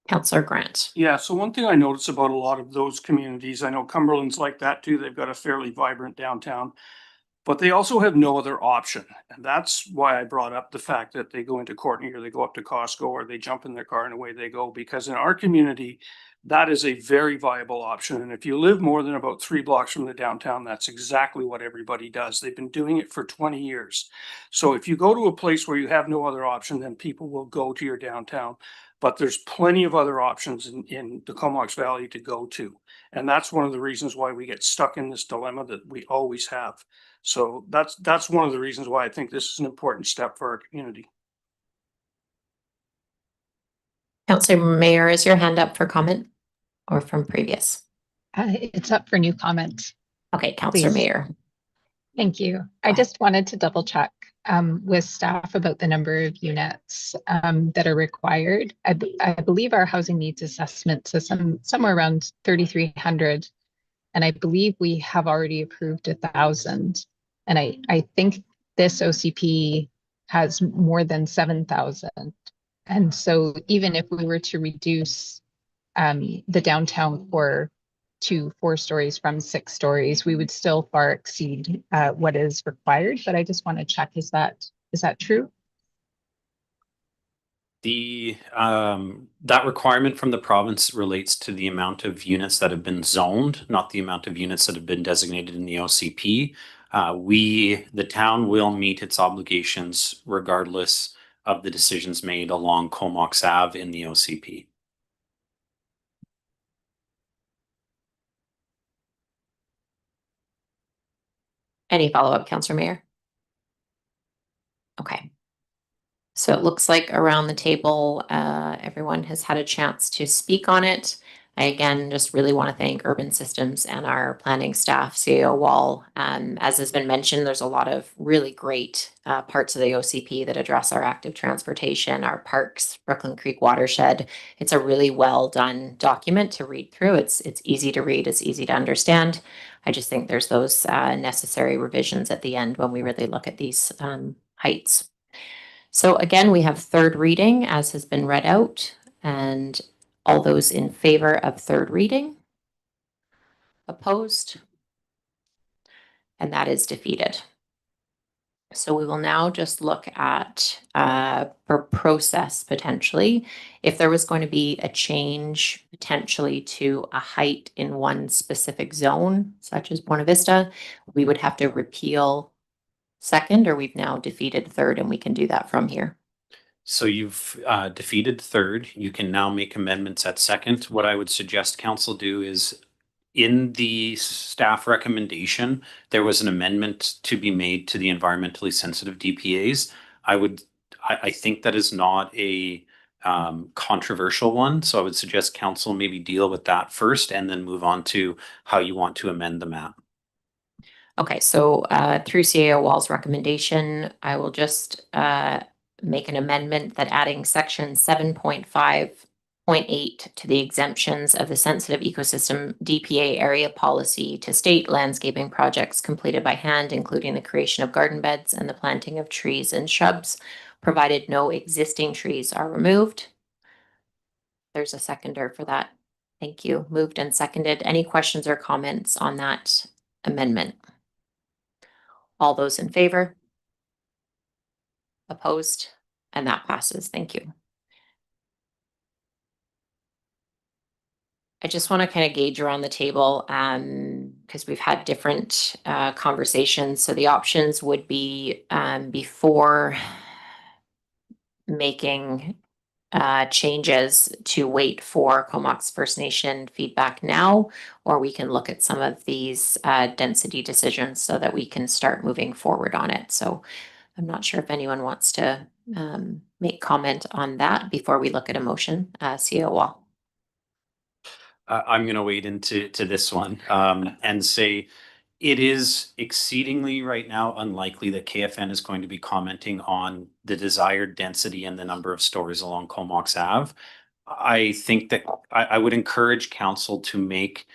Councillor Grant. Yeah, so one thing I notice about a lot of those communities, I know Cumberland's like that too. They've got a fairly vibrant downtown, but they also have no other option. And that's why I brought up the fact that they go into Courtney, or they go up to Costco, or they jump in their car and away they go. Because in our community, that is a very viable option. And if you live more than about 3 blocks from the downtown, that's exactly what everybody does. They've been doing it for 20 years. So if you go to a place where you have no other option, then people will go to your downtown. But there's plenty of other options in the Comox Valley to go to. And that's one of the reasons why we get stuck in this dilemma that we always have. So that's one of the reasons why I think this is an important step for our community. Councillor Mayer, is your hand up for comment or from previous? It's up for new comment. Okay, Councillor Please. Mayer. Thank you. I just wanted to double check with staff about the number of units that are required. I believe our housing needs assessment says somewhere around 3,300, and I believe we have already approved 1,000. And I think this OCP has more than 7,000. And so even if we were to reduce the downtown core to 4 stories from 6 stories, we would still far exceed what is required. But I just want to check, is that true? The that requirement from the province relates to the amount of units that have been zoned, not the amount of units that have been designated in the OCP. The town will meet its obligations regardless of the decisions made along Comox Ave in the OCP. Any follow-up, Councillor Mayer? Okay. So it looks like around the table, everyone has had a chance to speak on it. I again just really want to thank Urban Systems and our planning staff, CAO Wall. As has been mentioned, there's a lot of really great parts of the OCP that address our active transportation, our parks, Brooklyn Creek watershed. It's a really well done document to read through. It's easy to read, it's easy to understand. I just think there's those necessary revisions at the end when we really look at these heights. So again, we have third reading as has been read out, and all those in favor of third reading? Opposed? And that is defeated. So we will now just look at for process potentially, if there was going to be a change potentially to a height in one specific zone, such as Buena Vista, we would have to repeal second, or we've now defeated third and we can do that from here. So you've defeated third. You can now make amendments at second. What I would suggest council do is in the staff recommendation, there was an amendment to be made to the environmentally sensitive DPAs. I think that is not a controversial one. So I would suggest council maybe deal with that first and then move on to how you want to amend the map. Okay, so through CAO Wall's recommendation, I will just make an amendment that adding section 7.5.8 to the exemptions of the sensitive ecosystem DPA area policy to state landscaping projects completed by hand, including the creation of garden beds and the planting of trees and shrubs, provided no existing trees are removed. There's a seconder for that. Thank you. Moved and seconded. Any questions or comments on that amendment? All those in favor? Opposed? And that passes. Thank you. I just want to kind of gauge around the table because we've had different conversations. So the options would be before making changes to wait for Comox First Nation feedback now, or we can look at some of these density decisions so that we can start moving forward on it. So I'm not sure if anyone wants to make comment on that before we look at a motion. CAO Wall. I'm going to wade into this one and say it is exceedingly right now unlikely that KFN is going to be commenting on the desired density and the number of stores along Comox Ave. I think that I would encourage council to make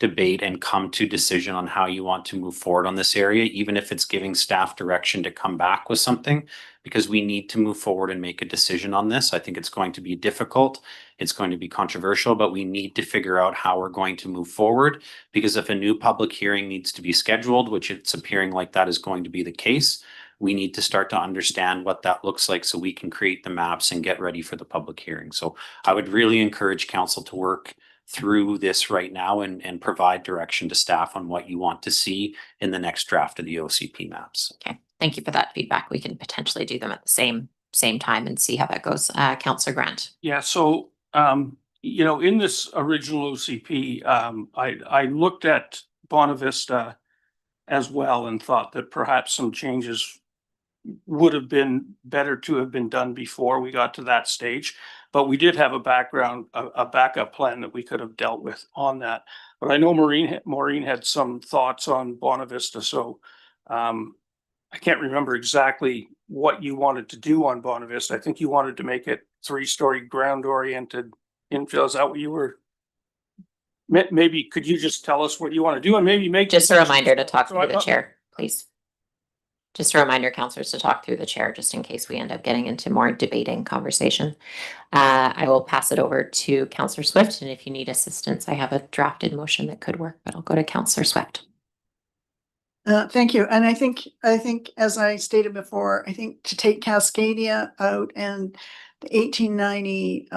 debate and come to decision on how you want to move forward on this area, even if it's giving staff direction to come back with something, because we need to move forward and make a decision on this. I think it's going to be difficult. It's going to be controversial, but we need to figure out how we're going to move forward, because if a new public hearing needs to be scheduled, which it's appearing like that is going to be the case, we need to start to understand what that looks like so we can create the maps and get ready for the public hearing. So I would really encourage council to work through this right now and provide direction to staff on what you want to see in the next draft of the OCP maps. Okay, thank you for that feedback. We can potentially do them at the same time and see how that goes. Councillor Grant. Yeah, so you know, in this original OCP, I looked at Buena Vista as well and thought that perhaps some changes would have been better to have been done before we got to that stage. But we did have a backup plan that we could have dealt with on that. But I know Maureen had some thoughts on Buena Vista, so I can't remember exactly what you wanted to do on Buena Vista. I think you wanted to make it 3-story ground-oriented infill. Is that what you were? Maybe could you just tell us what you want to do and maybe make Just a reminder to talk So through the I- chair, please. Just a reminder, councillors, to talk through the chair, just in case we end up getting into more debating conversation. I will pass it over to Councillor Swift, and if you need assistance, I have a drafted motion that could work, but I'll go to Councillor Swift. Thank you. And I think, as I stated before, I think to take Cascadia out and the 1890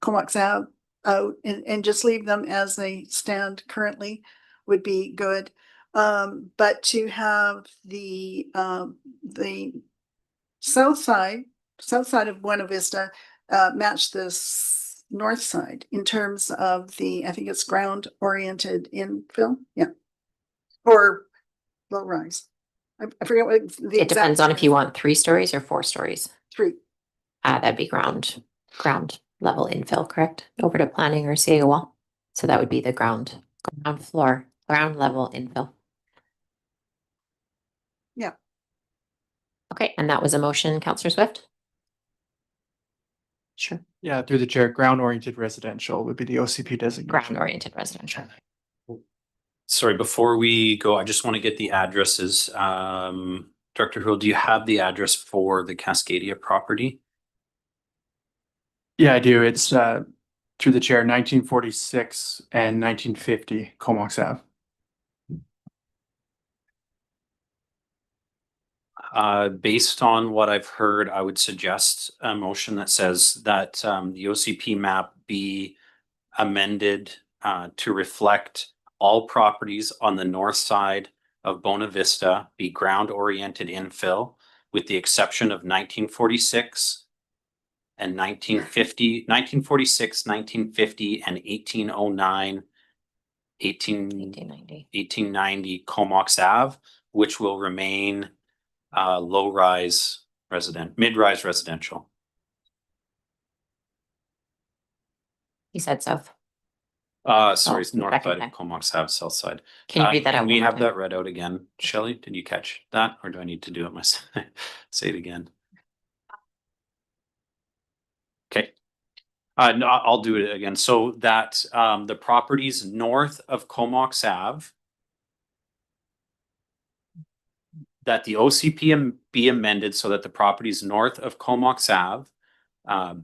Comox Ave out and just leave them as they stand currently would be good. But to have the south side of Buena Vista match this north side in terms of I think it's ground oriented infill, yeah, or low rise. I forget what the It depends on exact if you want 3 stories or 4 stories. 3. That'd be ground level infill, correct? Over to planning or CAO Wall. So that would be the ground floor, ground level infill. Yeah. Okay, and that was a motion, Counselor Swift? Sure, Yeah, through the chair, ground oriented residential would be the OCP designation. ground oriented residential. Sorry, before we go, I just want to get the addresses. Director Hill, do you have the address for the Cascadia property? Yeah, I do. It's through the chair, 1946 and 1950 Comox Ave. Based on what I've heard, I would suggest a motion that says that the OCP map be amended to reflect all properties on the north side of Bona Vista be ground-oriented infill, with the exception of 1946 and 1950, 1946, 1950, and 1809, 1890. 1890 Comox Ave, which will remain low-rise mid-rise residential. He said south. Sorry, it's north second side time. of Comox Ave, south side. Can you read that out? Can we one more have time? that read out again? Shelley, did you catch that, or do I need to do it myself? Say it again. Okay. No, I'll do it again. So that the properties north of Comox Ave, that the OCP be amended so that the properties north of Comox Ave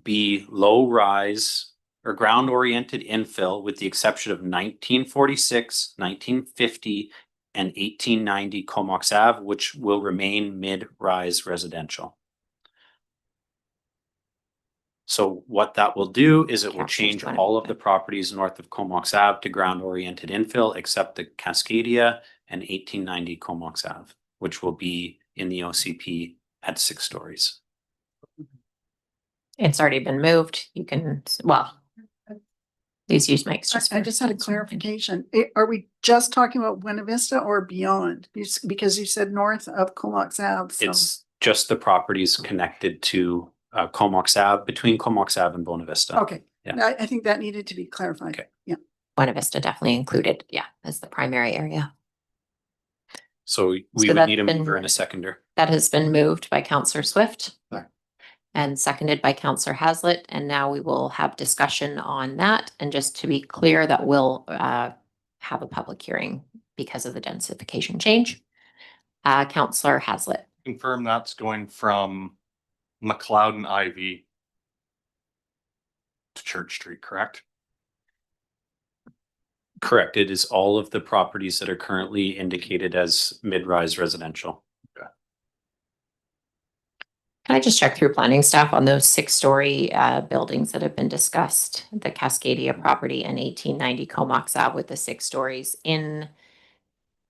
be low-rise or ground-oriented infill, with the exception of 1946, 1950, and 1890 Comox Ave, which will remain mid-rise residential. So what that will do is it will Captures change 20%. all of the properties north of Comox Ave to ground-oriented infill, except the Cascadia and 1890 Comox Ave, which will be in the OCP at 6 stories. It's already been moved. You can, well, please use mics. I just had a clarification. Are we just talking about Buena Vista or beyond? Because you said north of Comox Ave. So. It's just the properties connected to Comox Ave, between Comox Ave and Bona Vista. Okay, Yeah. I think that needed to be clarified. Okay. Yeah. Buena Vista definitely included, yeah, as the primary area. So we So would that's need a been- mover and a seconder. That has been moved by Counselor Swift. Right. And seconded by Counselor Hazlet, and now we will have discussion on that. And just to be clear, that will have a public hearing because of the densification change. Counselor Hazlet. Confirm that's going from McLeod and Ivy to Church Street, correct? Correct. It is all of the properties that are currently indicated as mid-rise residential. Can I just check through planning staff on those 6-story buildings that have been discussed? The Cascadia property and 1890 Comox Ave with the 6 stories in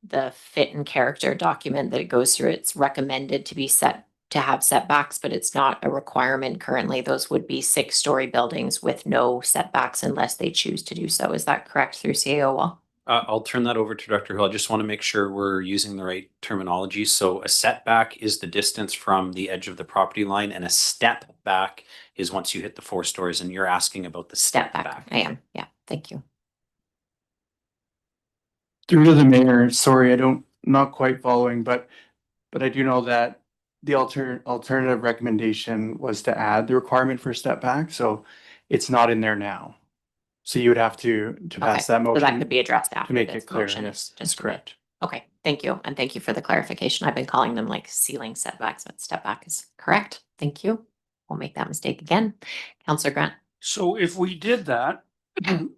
the fit and character document that it goes through. It's recommended to be set to have setbacks, but it's not a requirement currently. Those would be 6-story buildings with no setbacks unless they choose to do so. Is that correct through CAO? I'll turn that over to Dr. Hill. I just want to make sure we're using the right terminology. So a setback is the distance from the edge of the property line, and a step back is once you hit the 4 stories, and you're asking about the Step back. I am. Yeah, thank you. Through to the mayor, sorry, not quite following, but I do know that the alternative recommendation was to add the requirement for step back, so it's not in there now. So you would have to pass that So that could motion be addressed after to make this it clear. motion. Yes, Just that's to be- correct. Okay, thank you. And thank you for the clarification. I've been calling them like ceiling setbacks, but step back is correct. Thank you. We'll make that mistake again. Counselor Grant. So if we did that,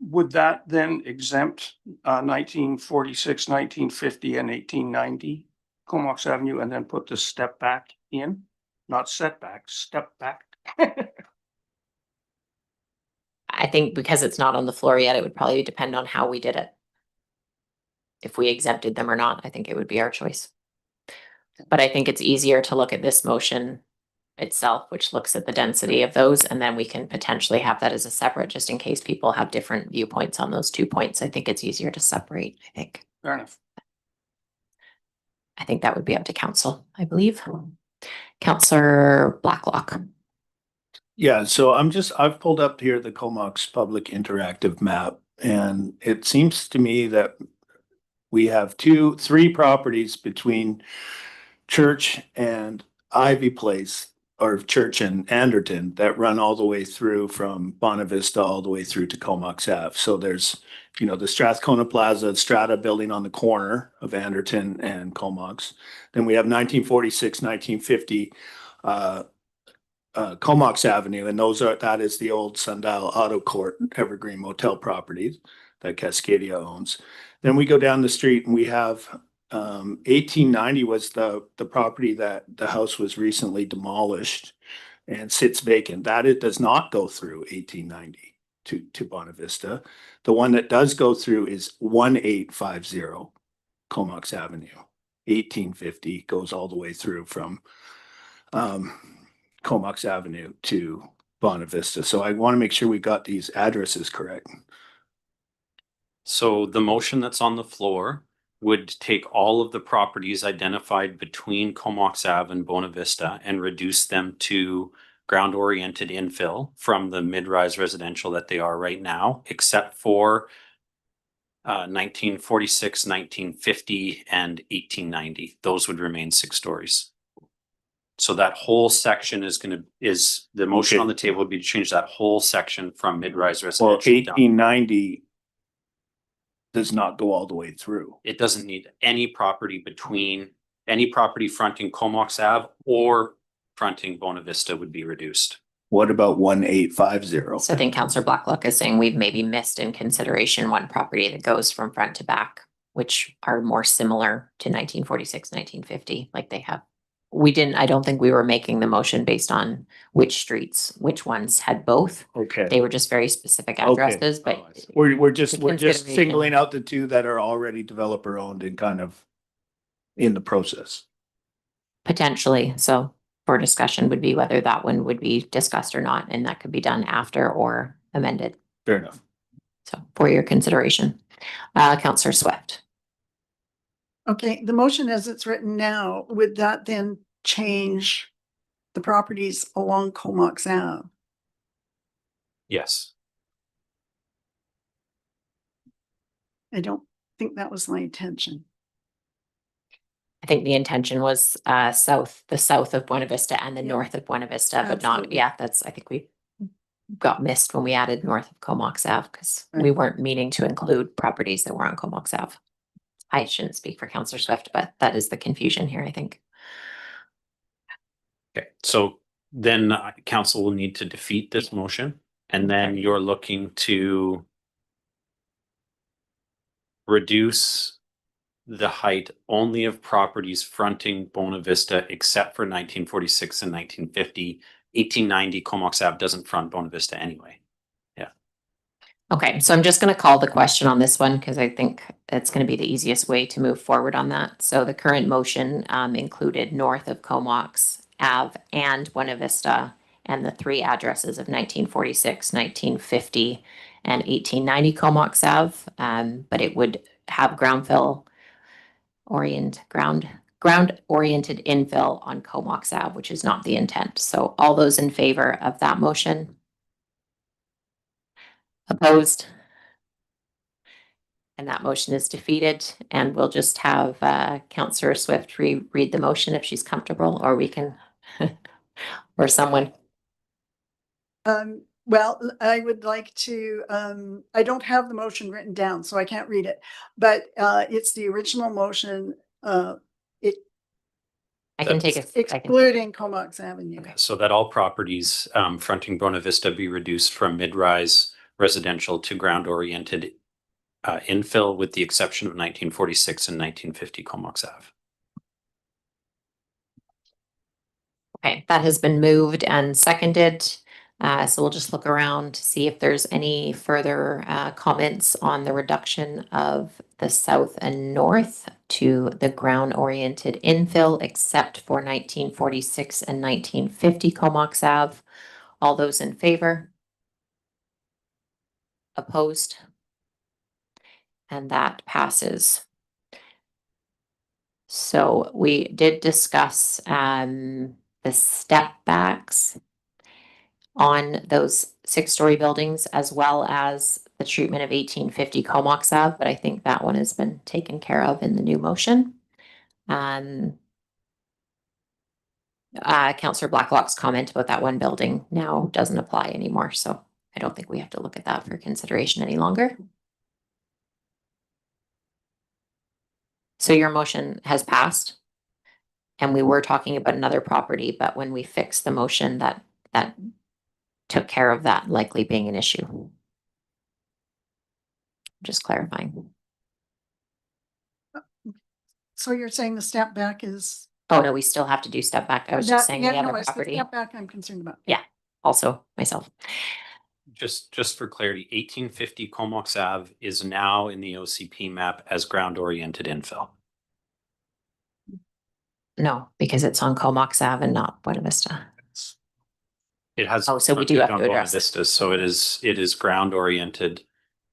would that then exempt 1946, 1950, and 1890 Comox Avenue, and then put the step back in? Not setback, step back. I think because it's not on the floor yet, it would probably depend on how we did it. If we exempted them or not, I think it would be our choice. But I think it's easier to look at this motion itself, which looks at the density of those, and then we can potentially have that as a separate, just in case people have different viewpoints on those 2 points. I think it's easier to separate, I think. Fair enough. I think that would be up to council, I believe. Counselor Blacklock. Yeah, so I've pulled up here the Comox Public Interactive Map. And it seems to me that we have three properties between Church and Ivy Place, or Church and Anderton, that run all the way through from Bonavista all the way through to Comox Ave. So there's, the Strathcona Plaza Strata building on the corner of Anderton and Comox. Then we have 1946, 1950 Comox Avenue, and that is the old Sundial Auto Court Evergreen Motel properties that Cascadia owns. Then we go down the street and we have 1890 was the property that the house was recently demolished and sits vacant. That it does not go through 1890 to Bonavista. The one that does go through is 1850 Comox Avenue. 1850 goes all the way through from Comox Avenue to Bonavista. So I want to make sure we got these addresses correct. So the motion that's on the floor would take all of the properties identified between Comox Ave and Bonavista and reduce them to ground-oriented infill from the mid-rise residential that they are right now, except for 1946, 1950, and 1890. Those would remain 6 stories. So that whole section the motion on the table would be to change that whole section from mid-rise residential. Well, down. 1890 does not go all the way through. It doesn't need any property fronting Comox Ave or fronting Bonavista would be reduced. What about 1850? So I think Councillor Blacklock is saying we've maybe missed in consideration one property that goes from front to back, which are more similar to 1946, 1950, like they have. I don't think we were making the motion based on which ones had both. Okay. They were just very specific Okay. addresses, but We're just consideration. singling out the two that are already developer owned and kind of in the process. potentially, so for discussion would be whether that one would be discussed or not, and that could be done after or amended. Fair enough. So for your consideration, Councillor Swift. Okay, the motion as it's written now, would that then change the properties along Comox Ave? Yes. I don't think that was my intention. I think the intention was the south of Buena Vista and the Yeah. north of Buena Vista, but not, Absolutely. I think we got missed when we added north of Comox Ave because Right. we weren't meaning to include properties that were on Comox Ave. I shouldn't speak for Councillor Swift, but that is the confusion here, I think. Okay, so then council will need to defeat this motion, and then you're looking to reduce the height only of properties fronting Buena Vista except for 1946 and 1950. 1890 Comox Ave doesn't front Buena Vista anyway. Okay, so I'm just gonna call the question on this one because I think it's gonna be the easiest way to move forward on that. So the current motion included north of Comox Ave and Buena Vista and the 3 addresses of 1946, 1950, and 1890 Comox Ave. But it would have ground oriented infill on Comox Ave, which is not the intent. So all those in favor of that motion? Opposed? And that motion is defeated, and we'll just have Councillor Swift read the motion if she's comfortable, or we can, or someone. Well, I would like to, I don't have the motion written down, so I can't read it, but it's the original motion, I can take it. excluding Comox Avenue. Okay, so that all properties fronting Buena Vista be reduced from mid-rise residential to ground-oriented infill, with the exception of 1946 and 1950 Comox Ave. Okay, that has been moved and seconded. So we'll just look around to see if there's any further comments on the reduction of the south and north to the ground-oriented infill, except for 1946 and 1950 Comox Ave. All those in favor? Opposed? And that passes. So we did discuss the step backs on those 6-story buildings, as well as the treatment of 1850 Comox Ave, but I think that one has been taken care of in the new motion. Councillor Blacklock's comment about that one building now doesn't apply anymore, so I don't think we have to look at that for consideration any longer. So your motion has passed. And we were talking about another property, but when we fixed the motion, that took care of that likely being an issue. Just clarifying. So you're saying the step back is? Oh, no, we still have to do step back. I was just saying the Yeah, no, other it's the property. step back I'm concerned about. Also myself. Just for clarity, 1850 Comox Ave is now in the OCP map as ground-oriented infill. No, because it's on Comox Ave and not Buena Vista. It has. Oh, so we do have to on Buena address it. Vista, so it is ground-oriented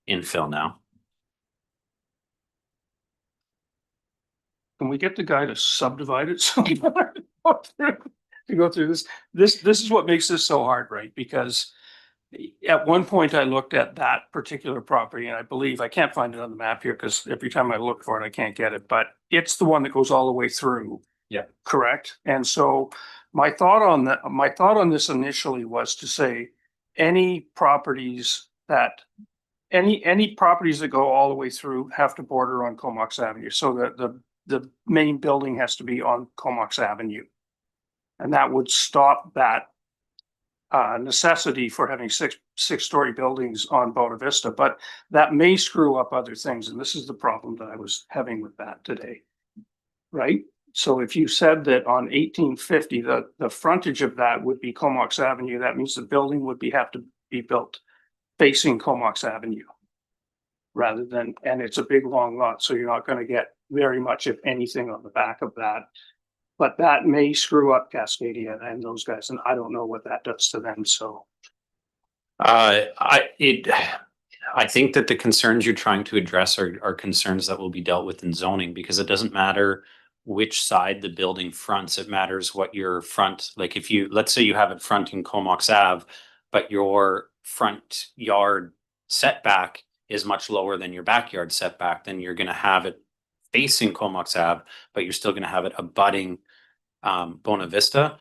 infill now. Can we get the guy to subdivide it? So we don't have to go through this. This is what makes this so hard, right? Because at one point I looked at that particular property and I believe, I can't find it on the map here because every time I look for it, I can't get it, but it's the one that goes all the way through. Yeah. Correct? And so my thought on this initially was to say any properties that go all the way through have to border on Comox Avenue. So that the main building has to be on Comox Avenue. And that would stop that necessity for having six-story buildings on Buena Vista, but that may screw up other things. And this is the problem that I was having with that today. Right? So if you said that on 1850, the frontage of that would be Comox Avenue, that means the building would have to be built facing Comox Avenue. Rather than, and it's a big long lot, so you're not going to get very much, if anything, on the back of that. But that may screw up Cascadia and those guys, and I don't know what that does to them, so. I think that the concerns you're trying to address are concerns that will be dealt with in zoning, because it doesn't matter which side the building fronts. It matters what your front, like if you, let's say you have it fronting Comox Ave, but your front yard setback is much lower than your backyard setback, then you're going to have it facing Comox Ave, but you're still going to have it abutting Buena Vista.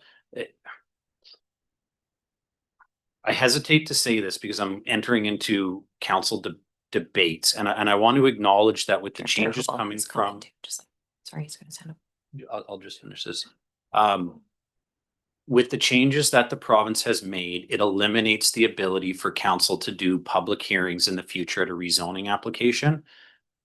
I hesitate to say this because I'm entering into council debates, and I want to acknowledge that with the changes coming from. Sorry, he's going to stand up. I'll just finish this. With the changes that the province has made, it eliminates the ability for council to do public hearings in the future at a rezoning application.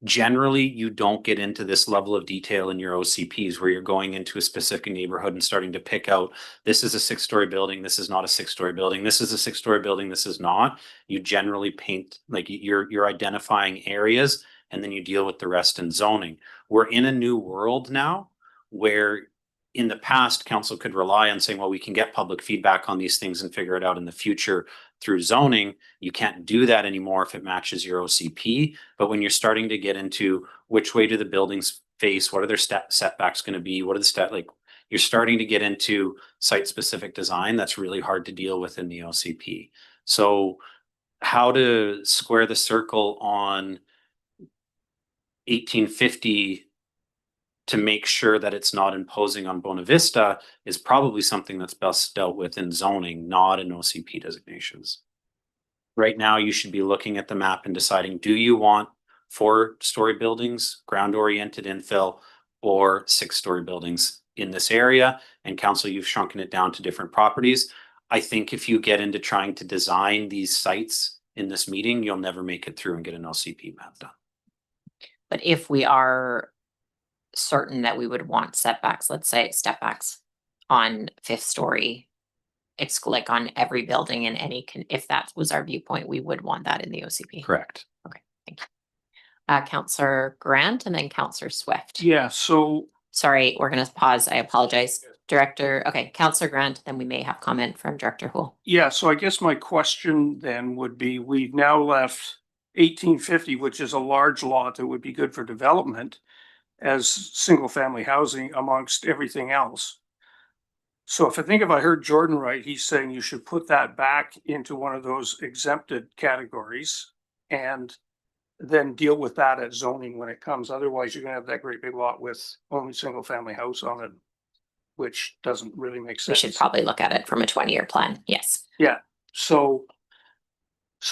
Generally, you don't get into this level of detail in your OCPs where you're going into a specific neighborhood and starting to pick out, this is a 6-story building, this is not a 6-story building, this is a 6-story building, this is not. You generally paint, like you're identifying areas and then you deal with the rest in zoning. We're in a new world now where in the past, council could rely on saying, well, we can get public feedback on these things and figure it out in the future through zoning. You can't do that anymore if it matches your OCP. But when you're starting to get into which way do the buildings face, what are their setbacks going to be, what are the you're starting to get into site-specific design that's really hard to deal with in the OCP. So how to square the circle on 1850 to make sure that it's not imposing on Buena Vista is probably something that's best dealt with in zoning, not in OCP designations. Right now, you should be looking at the map and deciding, do you want 4-story buildings, ground-oriented infill, or 6-story buildings in this area? And council, you've shrunken it down to different properties. I think if you get into trying to design these sites in this meeting, you'll never make it through and get an OCP map done. But if we are certain that we would want setbacks, let's say step backs on 5th story, it's like on every building in any, if that was our viewpoint, we would want that in the OCP. Correct. Okay, thank you. Councillor Grant and then Councillor Swift. Yeah, so. Sorry, we're going to pause. I apologize. Director, okay, Councillor Grant, then we may have comment from Director Houle. Yeah, so I guess my question then would be, we've now left 1850, which is a large lot that would be good for development as single family housing amongst everything else. So if I heard Jordan right, he's saying you should put that back into one of those exempted categories and then deal with that at zoning when it comes. Otherwise, you're gonna have that great big lot with only single family house on it, which doesn't really make We sense. should probably look at it from a 20-year plan. Yes. Yeah, so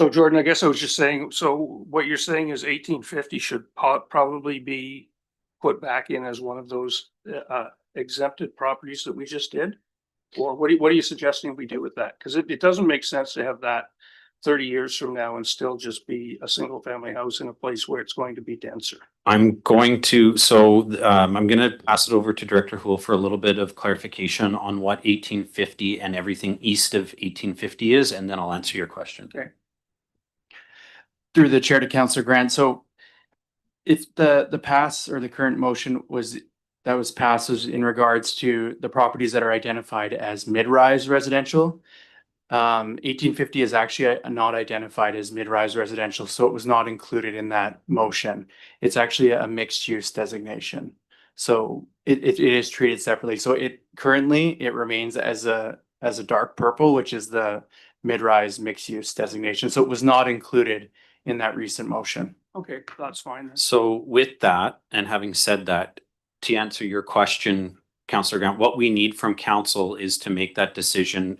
Jordan, I guess I was just saying, so what you're saying is 1850 should probably be put back in as one of those exempted properties that we just did? Or what are you suggesting we do with that? Because it doesn't make sense to have that 30 years from now and still just be a single family house in a place where it's going to be denser. I'm going to I'm going to pass it over to Director Houle for a little bit of clarification on what 1850 and everything east of 1850 is, and then I'll answer your question. Okay. Through the chair to Councillor Grant. So if the pass or the current motion that was passed was in regards to the properties that are identified as mid-rise residential, 1850 is actually not identified as mid-rise residential, so it was not included in that motion. It's actually a mixed use designation. So it is treated separately. So it currently remains as a dark purple, which is the mid-rise mixed use designation. So it was not included in that recent motion. Okay, that's fine. then. So with that, and having said that, to answer your question, Councillor Grant, what we need from council is to make that decision.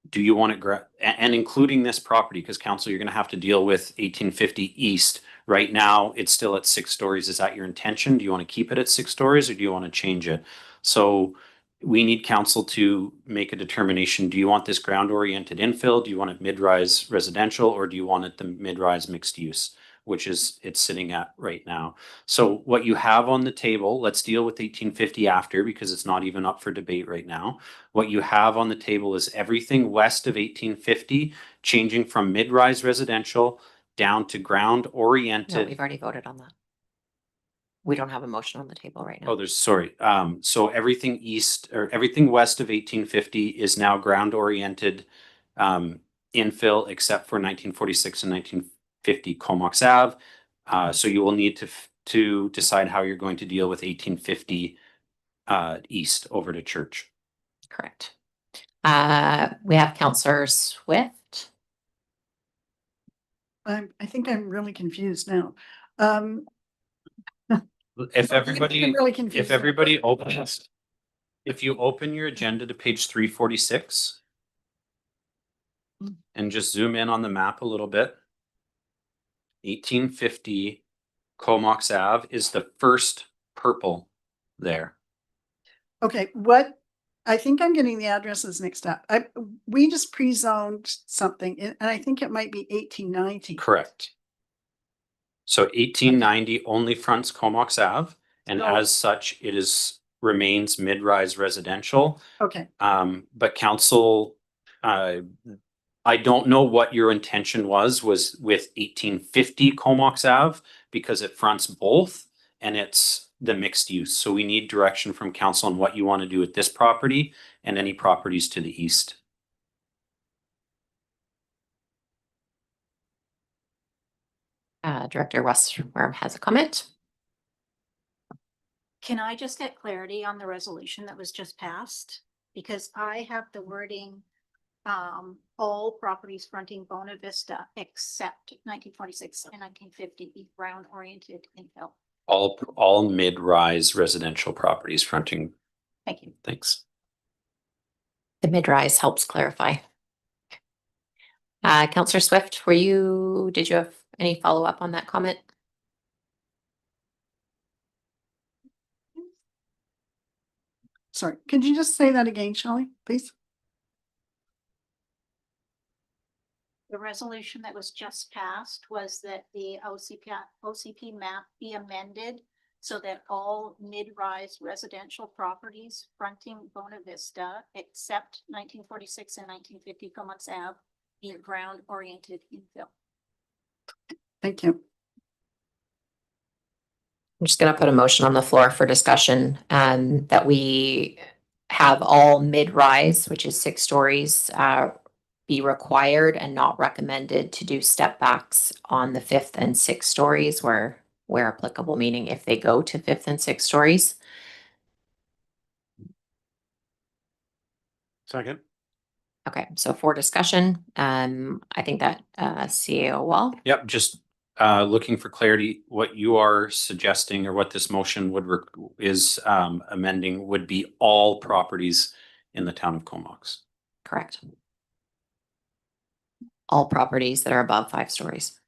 Do you want it, and including this property, because council, you're going to have to deal with 1850 East. Right now, it's still at 6 stories. Is that your intention? Do you want to keep it at 6 stories or do you want to change it? So we need council to make a determination. Do you want this ground oriented infill? Do you want it mid-rise residential, or do you want it the mid-rise mixed use, which is it's sitting at right now? So what you have on the table, let's deal with 1850 after, because it's not even up for debate right now. What you have on the table is everything west of 1850 changing from mid-rise residential down to ground No, oriented. we've already voted on that. We don't have a motion on the table right Oh, now. sorry. So everything east or everything west of 1850 is now ground oriented infill, except for 1946 and 1950 Comox Ave. So you will need to decide how you're going to deal with 1850 east over to Church. Correct. We have Councillor Swift. I think I'm really confused now. If I'm everybody, really confused. if everybody opens, if you open your agenda to page 346 and just zoom in on the map a little bit, 1850 Comox Ave is the first purple there. Okay, I think I'm getting the addresses mixed up. We just pre-zoned something and I think it might be 1890. Correct. So 1890 only fronts Comox Ave, and So- as such, it remains mid-rise residential. Okay, But council, I don't know what your intention was with 1850 Comox Ave, because it fronts both and it's the mixed use. So we need direction from council on what you want to do with this property and any properties to the east. Director Westworm has a comment. Can I just get clarity on the resolution that was just passed? Because I have the wording, all properties fronting Bona Vista except 1946 and 1950 be ground oriented infill. All mid-rise residential properties fronting. Thank you. Thanks. The mid-rise helps clarify. Councillor Swift, did you have any follow-up on that comment? sorry. Could you just say that again, Shelley, please? The resolution that was just passed was that the OCP map be amended so that all mid-rise residential properties fronting Bona Vista, except 1946 and 1950 Comox Ave, be ground-oriented infill. Thank you. I'm just gonna put a motion on the floor for discussion, that we have all mid-rise, which is 6 stories, be required and not recommended to do step backs on the 5th and 6th stories where applicable, meaning if they go to 5th and 6th stories. Second. Okay, so for discussion, I think that CAO Wall, Yep, just looking for clarity, what you are suggesting or what this motion is amending would be all properties in the town of Comox. correct. All properties that are above 5 stories.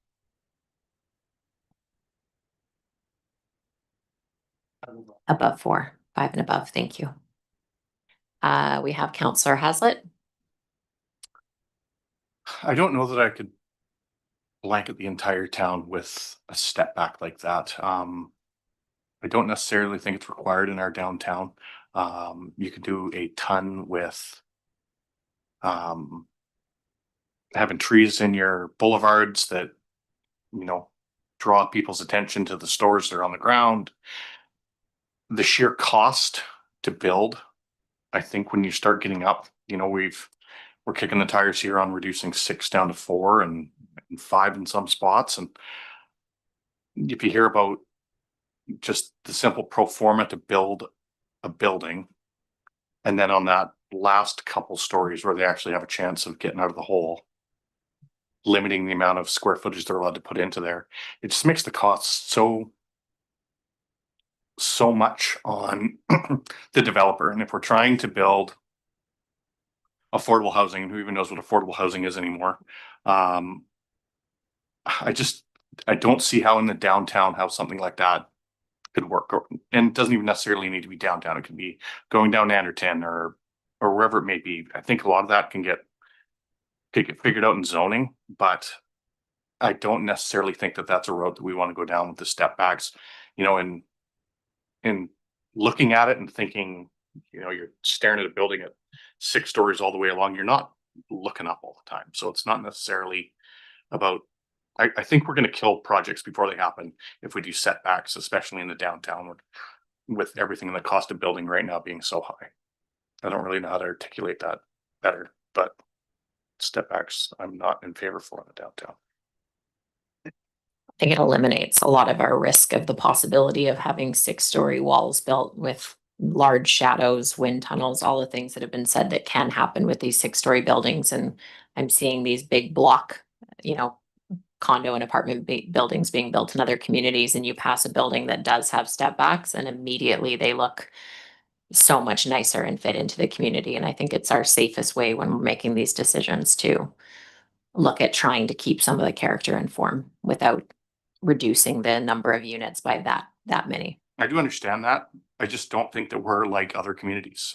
Above 4, 5 and above, thank you. We have Counselor Hazlitt. I don't know that I could blanket the entire town with a step back like that. I don't necessarily think it's required in our downtown. You could do a ton with having trees in your boulevards that, you know, draw people's attention to the stores that are on the ground. The sheer cost to build, I think when you start getting up, you know, we're kicking the tires here on reducing 6 down to 4 and 5 in some spots. And if you hear about just the simple pro forma to build a building, and then on that last couple stories where they actually have a chance of getting out of the hole, limiting the amount of square footage they're allowed to put into there, it just makes the cost so much on the developer. And if we're trying to build affordable housing, and who even knows what affordable housing is anymore, I don't see how in the downtown how something like that could work. And it doesn't even necessarily need to be downtown. It could be going down Anderton or wherever it may be. I think a lot of that could get figured out in zoning, but I don't necessarily think that that's a road that we want to go down with the step backs. You know, in looking at it and thinking, you know, you're staring at a building at 6 stories all the way along, you're not looking up all the time. So it's not necessarily about, I think we're going to kill projects before they happen if we do setbacks, especially in the downtown with everything in the cost of building right now being so high. I don't really know how to articulate that better, but step backs, I'm not in favor for in the downtown. I think it eliminates a lot of our risk of the possibility of having 6-story walls built with large shadows, wind tunnels, all the things that have been said that can happen with these 6-story buildings. And I'm seeing these big block, you know, condo and apartment buildings being built in other communities, and you pass a building that does have step backs and immediately they look so much nicer and fit into the community. And I think it's our safest way when we're making these decisions to look at trying to keep some of the character and form without reducing the number of units by that many. I do understand that. I just don't think that we're like other communities.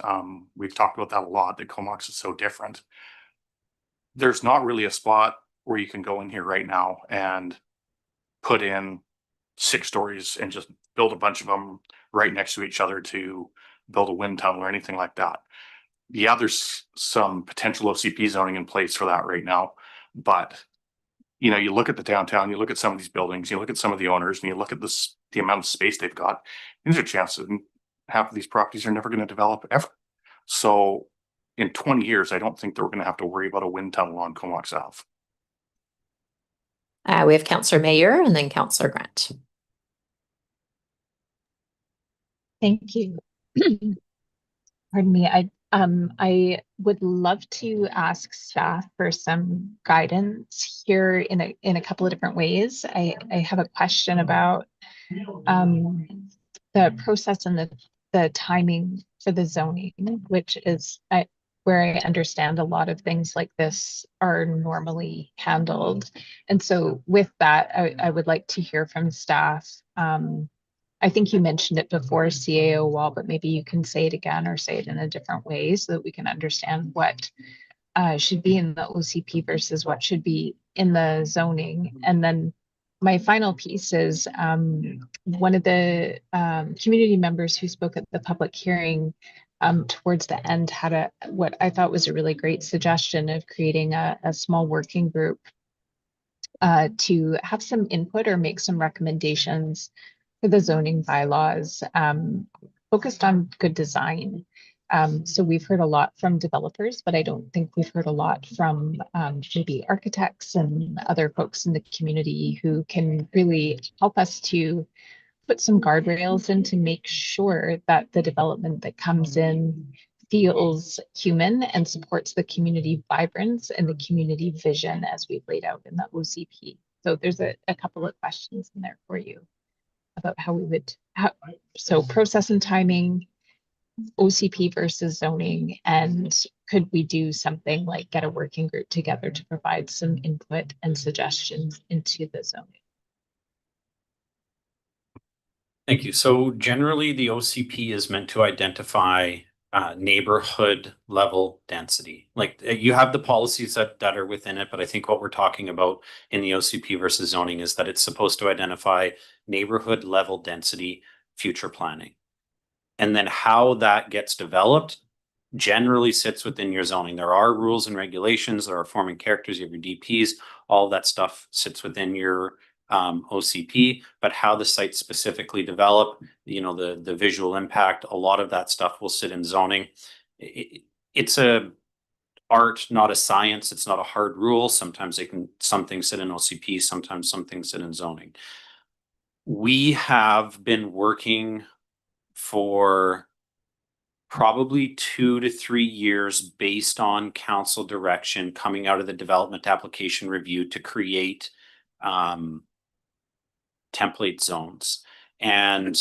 We've talked about that a lot, that Comox is so different. There's not really a spot where you can go in here right now and put in 6 stories and just build a bunch of them right next to each other to build a wind tunnel or anything like that. Yeah, there's some potential OCP zoning in place for that right now, but you know, you look at the downtown, you look at some of these buildings, you look at some of the owners, and you look at the amount of space they've got. There's a chance that half of these properties are never going to develop ever. So in 20 years, I don't think that we're going to have to worry about a wind tunnel on Comox Ave. We have Councillor Mayer and then Councillor Grant. Thank you. Pardon me. I would love to ask staff for some guidance here in a couple of different ways. I have a question about the process and the timing for the zoning, which is where I understand a lot of things like this are normally handled. And so with that, I would like to hear from staff. I think you mentioned it before, CAO Wall, but maybe you can say it again or say it in a different way so that we can understand what should be in the OCP versus what should be in the zoning. And then my final piece is one of the community members who spoke at the public hearing towards the end had what I thought was a really great suggestion of creating a small working group to have some input or make some recommendations for the zoning bylaws focused on good design. So we've heard a lot from developers, but I don't think we've heard a lot from maybe architects and other folks in the community who can really help us to put some guardrails in to make sure that the development that comes in feels human and supports the community vibrance and the community vision as we've laid out in the OCP. So there's a couple of questions in there for you about how we would, so process and timing, OCP versus zoning, and could we do something like get a working group together to provide some input and suggestions into the zoning? Thank you. So generally, the OCP is meant to identify neighborhood level density. Like you have the policies that are within it, but I think what we're talking about in the OCP versus zoning is that it's supposed to identify neighborhood level density future planning. And then how that gets developed generally sits within your zoning. There are rules and regulations, there are forming characters, you have your DPs, all that stuff sits within your OCP, but how the site specifically develop, you know, the visual impact, a lot of that stuff will sit in zoning. It's a art, not a science. It's not a hard rule. Sometimes some things sit in OCP, sometimes some things sit in zoning. We have been working for probably 2 to 3 years based on council direction coming out of the development application review to create template zones. And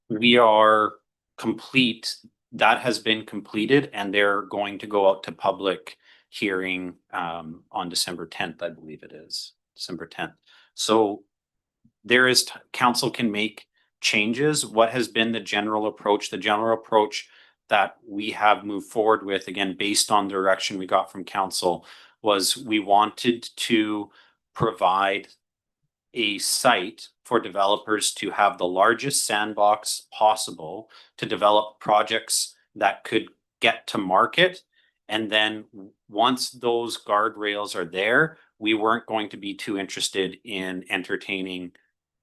we are complete. That has been completed and they're going to go out to public hearing on December 10th, I believe it is, December 10th. So there is, council can make changes. What has been the general approach? The general approach that we have moved forward with, again, based on the direction we got from council, was we wanted to provide a site for developers to have the largest sandbox possible to develop projects that could get to market. And then once those guardrails are there, we weren't going to be too interested in entertaining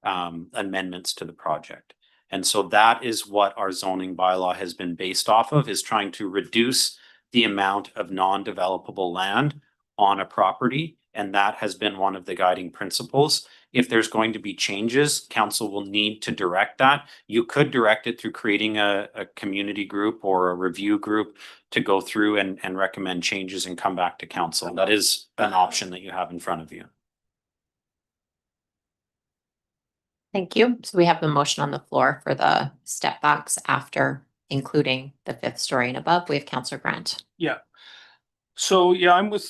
amendments to the project. And so that is what our zoning bylaw has been based off of, is trying to reduce the amount of non-developable land on a property. And that has been one of the guiding principles. If there's going to be changes, council will need to direct that. You could direct it through creating a community group or a review group to go through and recommend changes and come back to council. That is an option that you have in front of you. Thank you. So we have the motion on the floor for the step backs after including the 5th story and above. We have Councillor Grant. Yeah. So yeah, I'm with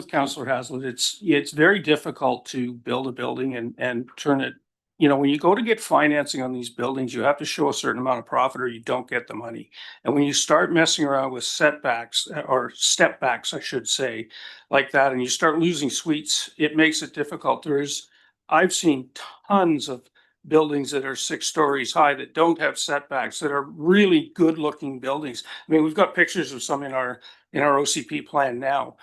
Councillor Haslett. It's very difficult to build a building and turn it. You know, when you go to get financing on these buildings, you have to show a certain amount of profit or you don't get the money. And when you start messing around with setbacks or step backs, I should say, like that, and you start losing suites, it makes it difficult. I've seen tons of buildings that are 6 stories high that don't have setbacks, that are really good looking buildings. I mean, we've got pictures of some in our OCP plan now.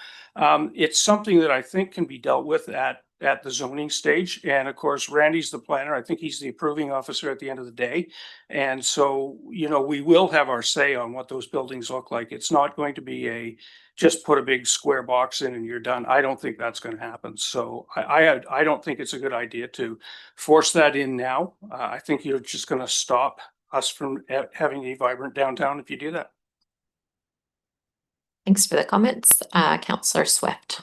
It's something that I think can be dealt with at the zoning stage. And of course, Randy's the planner. I think he's the approving officer at the end of the day. And so, you know, we will have our say on what those buildings look like. It's not going to be just put a big square box in and you're done. I don't think that's going to happen. So I don't think it's a good idea to force that in now. I think you're just going to stop us from having a vibrant downtown if you do that. Thanks for the comments. Councillor Swift.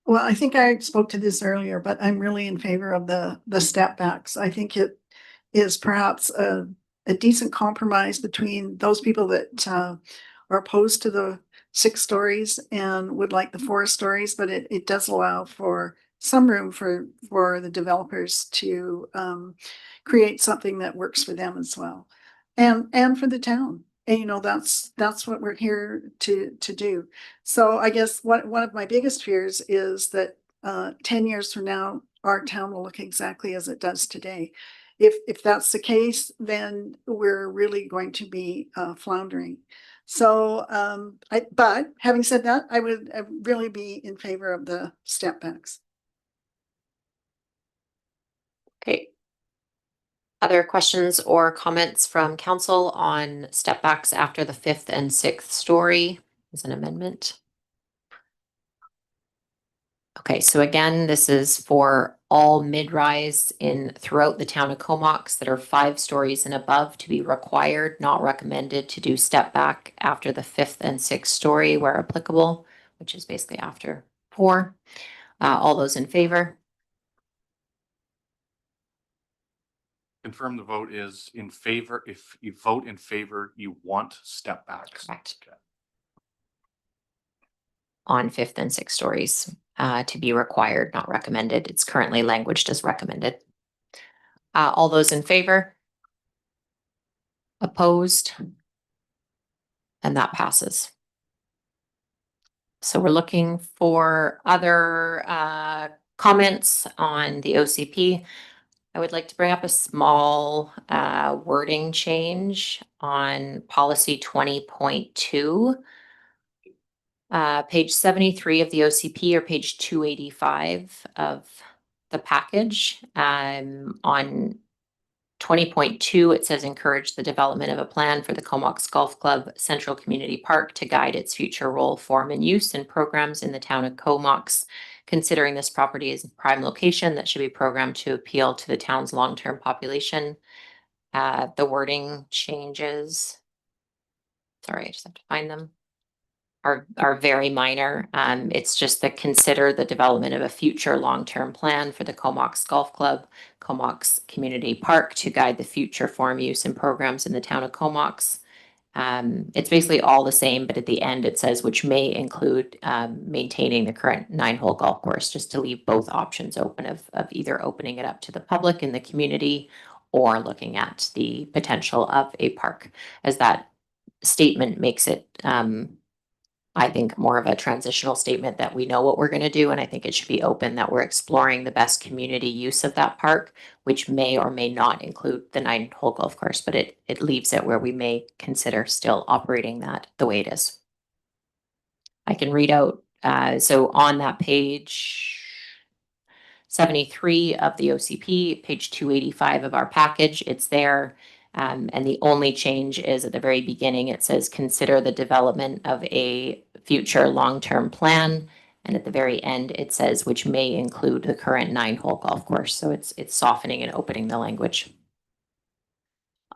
Well, I think I spoke to this earlier, but I'm really in favor of the step backs. I think it is perhaps a decent compromise between those people that are opposed to the 6 stories and would like the 4 stories, but it does allow for some room for the developers to create something that works for them as well, and for the town. And, you know, that's what we're here to do. So I guess one of my biggest fears is that 10 years from now, our town will look exactly as it does today. If that's the case, then we're really going to be floundering. So, but having said that, I would really be in favor of the step backs. Okay. Other questions or comments from council on step backs after the 5th and 6th story as an amendment? Okay. Okay, so again, this is for all mid-rise throughout the town of Comox that are 5 stories and above to be required, not recommended to do step back after the 5th and 6th story where applicable, which is basically after 4. All those in favor? Confirm the vote is in favor. If you vote in favor, you want step backs. Correct. Okay. On 5th and 6th stories to be required, not recommended. It's currently languaged as recommended. All those in favor? Opposed? And that passes. So we're looking for other comments on the OCP. I would like to bring up a small wording change on policy 20.2. Page 73 of the OCP or page 285 of the package. On 20.2, it says encourage the development of a plan for the Comox Golf Club Central Community Park to guide its future role, form, and use in programs in the town of Comox. Considering this property is a prime location that should be programmed to appeal to the town's long-term population. The wording changes. Sorry, I just have to find them. Are very minor. It's just that consider the development of a future long-term plan for the Comox Golf Club, Comox Community Park to guide the future form, use, and programs in the town of Comox. It's basically all the same, but at the end it says which may include maintaining the current 9-hole golf course, just to leave both options open of either opening it up to the public in the community or looking at the potential of a park, as that statement makes it I think more of a transitional statement that we know what we're going to do. And I think it should be open that we're exploring the best community use of that park, which may or may not include the 9-hole golf course, but it leaves it where we may consider still operating that the way it is. I can read out, so on that page 73 of the OCP, page 285 of our package, it's there. And the only change is at the very beginning, it says consider the development of a future long-term plan. And at the very end, it says which may include the current 9-hole golf course. So it's softening and opening the language.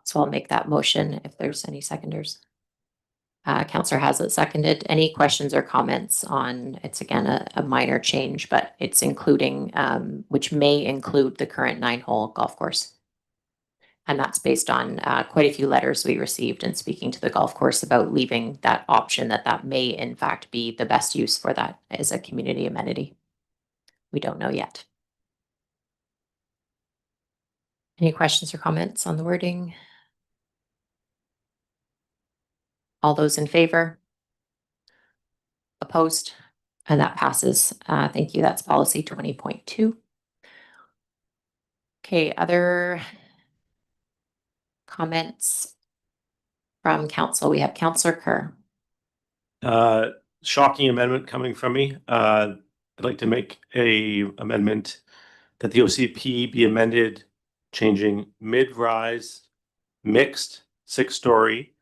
So I'll make that motion if there's any seconders. Councillor Haslett seconded. Any questions or comments on, it's again a minor change, but it's including, which may include the current 9-hole golf course. And that's based on quite a few letters we received and speaking to the golf course about leaving that option that may in fact be the best use for that as a community amenity. We don't know yet. Any questions or comments on the wording? All those in favor? Opposed? And that passes. Thank you. That's policy 20.2. Okay, other comments from council? We have Councillor Kerr. Shocking amendment coming from me. I'd like to make a amendment that the OCP be amended, changing mid-rise mixed 6-story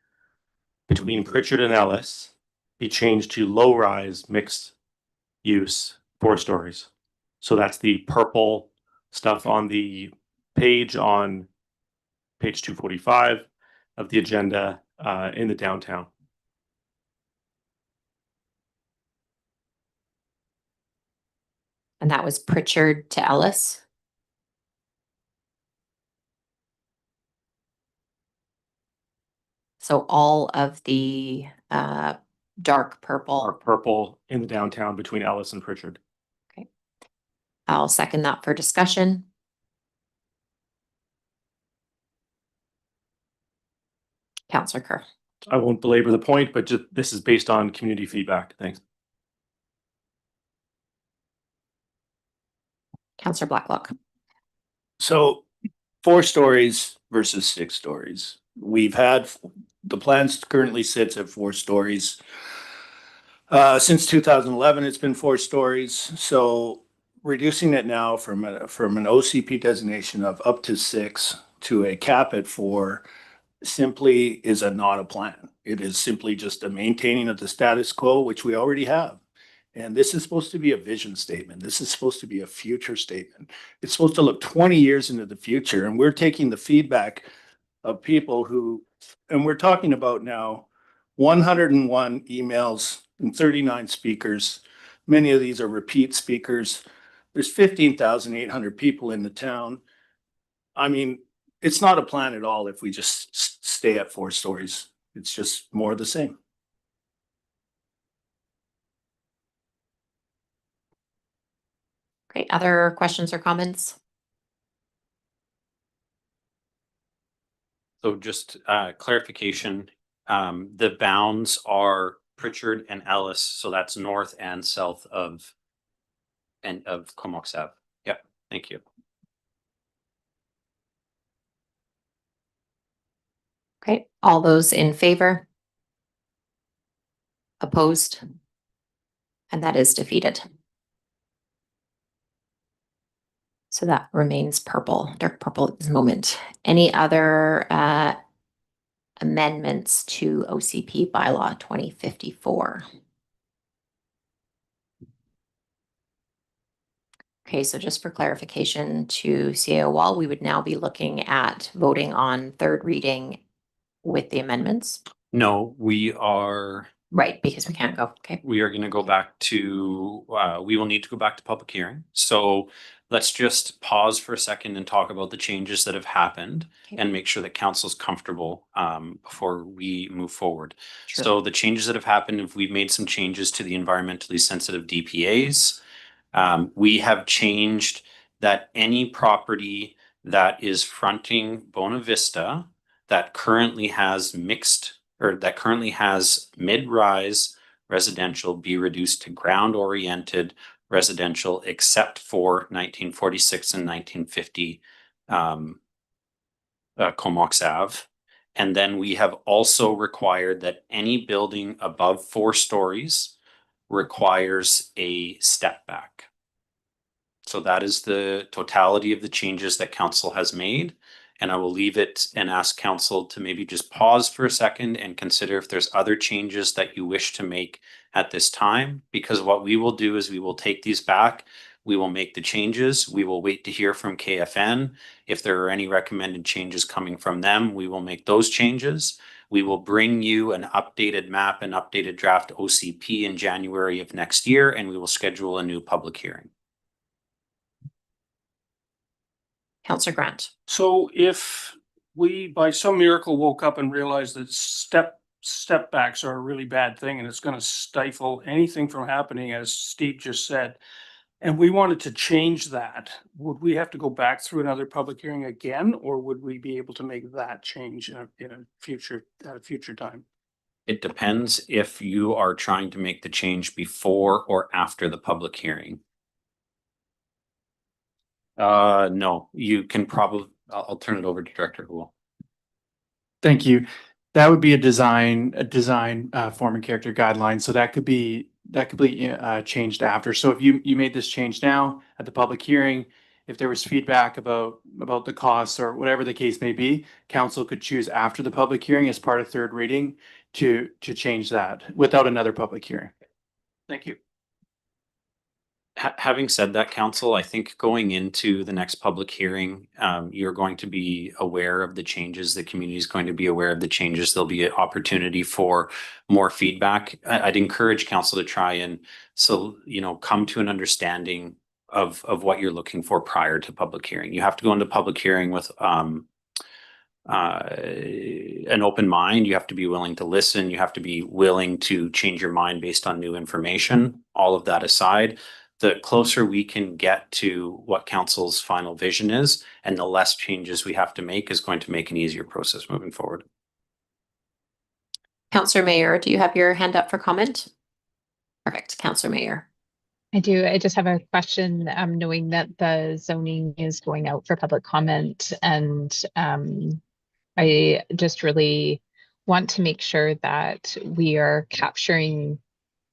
between Pritchard and Ellis be changed to low-rise mixed use 4 stories. So that's the purple stuff on the page on page 245 of the agenda in the downtown. And that was Pritchard to Ellis. So all of the dark purple. Or purple in the downtown between Ellis and Pritchard. Okay. I'll second that for discussion. Councillor Kerr. I won't belabor the point, but just this is based on community feedback. Thanks. Councillor Blacklock. So 4 stories versus 6 stories. We've had, the plan currently sits at 4 stories. Since 2011, it's been 4 stories. So reducing it now from an OCP designation of up to 6 to a cap at 4 simply is not a plan. It is simply just a maintaining of the status quo, which we already have. And this is supposed to be a vision statement. This is supposed to be a future statement. It's supposed to look 20 years into the future. And we're taking the feedback of people who, and we're talking about now 101 emails and 39 speakers. Many of these are repeat speakers. There's 15,800 people in the town. I mean, it's not a plan at all if we just stay at 4 stories. It's just more of the same. Great. Other questions or comments? So just clarification, the bounds are Pritchard and Ellis, so that's north and south of Comox Ave. Yep, thank you. Okay, all those in favor? Opposed? And that is defeated. So that remains purple, dark purple at this moment. Any other amendments to OCP bylaw 2054? Okay, so just for clarification to CAO Wall, we would now be looking at voting on third reading with the amendments. No, we are Right, because we can't go, okay. we are going to go back to, we will need to go back to public hearing. So let's just pause for a second and talk about the changes that have happened Okay. and make sure that council's comfortable before we move forward. Sure. So the changes that have happened, if we've made some changes to the environmentally sensitive DPAs, we have changed that any property that is fronting Bona Vista that currently has mid-rise residential be reduced to ground-oriented residential except for 1946 and 1950 Comox Ave. And then we have also required that any building above 4 stories requires a step back. So that is the totality of the changes that council has made. And I will leave it and ask council to maybe just pause for a second and consider if there's other changes that you wish to make at this time. Because what we will do is we will take these back. We will make the changes. We will wait to hear from KFN. If there are any recommended changes coming from them, we will make those changes. We will bring you an updated map and updated draft OCP in January of next year, and we will schedule a new public hearing. Councillor Grant. So if we by some miracle woke up and realized that step backs are a really bad thing and it's going to stifle anything from happening, as Steve just said, and we wanted to change that, would we have to go back through another public hearing again, or would we be able to make that change in a future time? It depends if you are trying to make the change before or after the public hearing. No, you can probably, I'll turn it over to Director Houle. Thank you. That would be a design form and character guideline. So that could be changed after. So if you made this change now at the public hearing, if there was feedback about the costs or whatever the case may be, council could choose after the public hearing as part of third reading to change that without another public hearing. Thank you. Having said that, council, I think going into the next public hearing, you're going to be aware of the changes. The community is going to be aware of the changes. There'll be an opportunity for more feedback. I'd encourage council to try and come to an understanding of what you're looking for prior to public hearing. You have to go into public hearing with an open mind. You have to be willing to listen. You have to be willing to change your mind based on new information. All of that aside, the closer we can get to what council's final vision is and the less changes we have to make is going to make an easier process moving forward. Councillor Mayer, do you have your hand up for comment? Perfect. Councillor Mayer. I do. I just have a question, knowing that the zoning is going out for public comment, and I just really want to make sure that we are capturing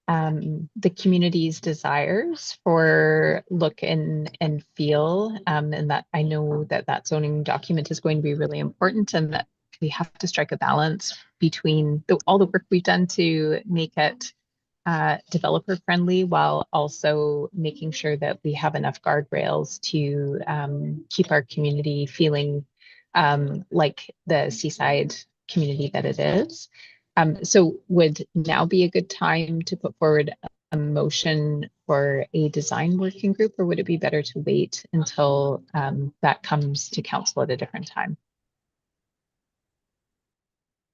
the community's desires for look and feel, and that I know that zoning document is going to be really important, and that we have to strike a balance between all the work we've done to make it developer friendly while also making sure that we have enough guardrails to keep our community feeling like the seaside community that it is. So would now be a good time to put forward a motion for a design working group, or would it be better to wait until that comes to council at a different time?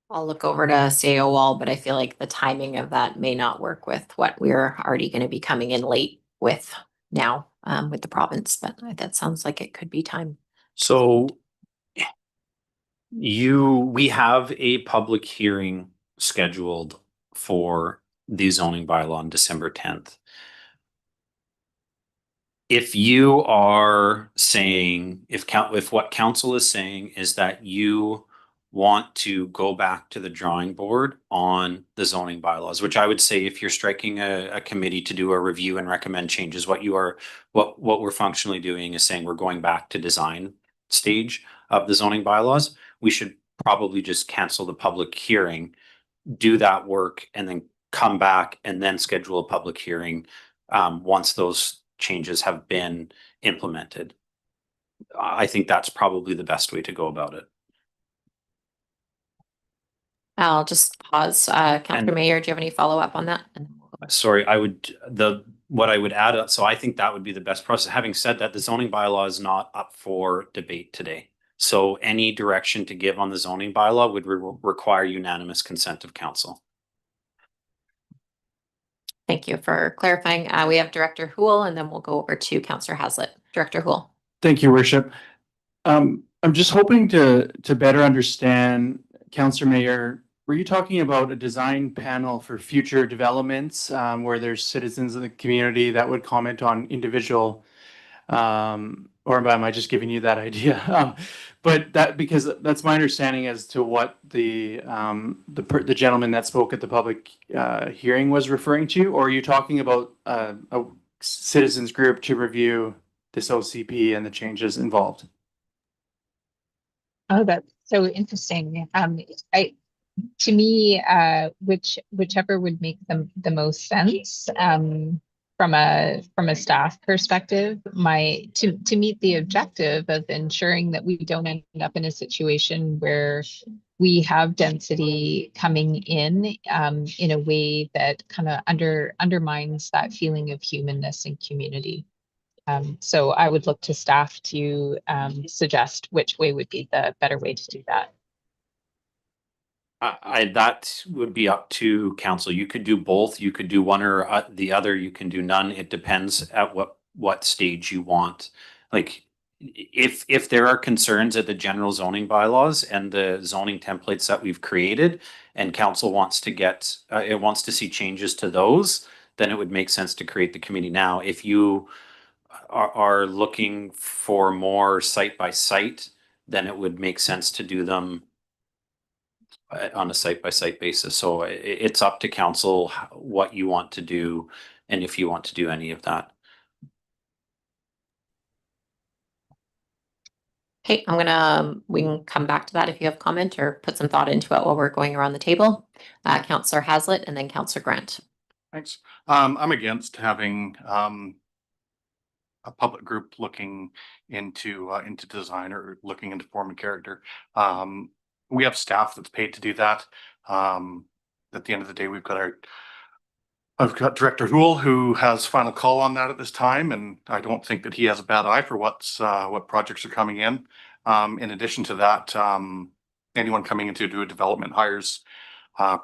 I'll look over to CAO Wall, but I feel like the timing of that may not work with what we're already going to be coming in late with now with the province, but that sounds like it could be time. So we have a public hearing scheduled for the zoning bylaw on December 10th. If you are saying, if what council is saying is that you want to go back to the drawing board on the zoning bylaws, which I would say if you're striking a committee to do a review and recommend changes, what we're functionally doing is saying we're going back to design stage of the zoning bylaws. We should probably just cancel the public hearing, do that work, and then come back and then schedule a public hearing once those changes have been implemented. I think that's probably the best way to go about it. I'll just pause. Councillor Mayor, do you have any follow-up on that? Sorry, what I would add, so I think that would be the best process. Having said that, the zoning bylaw is not up for debate today. So any direction to give on the zoning bylaw would require unanimous consent of council. Thank you for clarifying. We have Director Houle, and then we'll go over to Councillor Haslett. Director Houle. Thank you, Worship. I'm just hoping to better understand, Councillor Mayor, were you talking about a design panel for future developments where there's citizens in the community that would comment on individual, or am I just giving you that idea? But because that's my understanding as to what the gentleman that spoke at the public hearing was referring to, or are you talking about a citizens group to review this OCP and the changes involved? Oh, that's so interesting. To me, whichever would make the most sense from a staff perspective, to meet the objective of ensuring that we don't end up in a situation where we have density coming in a way that kind of undermines that feeling of humanness and community. So I would look to staff to suggest which way would be the better way to do that. That would be up to council. You could do both. You could do one or the other. You can do none. It depends at what stage you want. Like if there are concerns at the general zoning bylaws and the zoning templates that we've created, and council wants to see changes to those, then it would make sense to create the committee now. If you are looking for more site by site, then it would make sense to do them on a site by site basis. So it's up to council what you want to do and if you want to do any of that. Okay, we can come back to that if you have comment or put some thought into it while we're going around the table. Councillor Haslett and then Councillor Grant. Thanks. I'm against having a public group looking into design or looking into form and character. We have staff that's paid to do that. At the end of the day, I've got Director Houle who has final call on that at this time, and I don't think that he has a bad eye for what projects are coming in. In addition to that, anyone coming in to do a development hires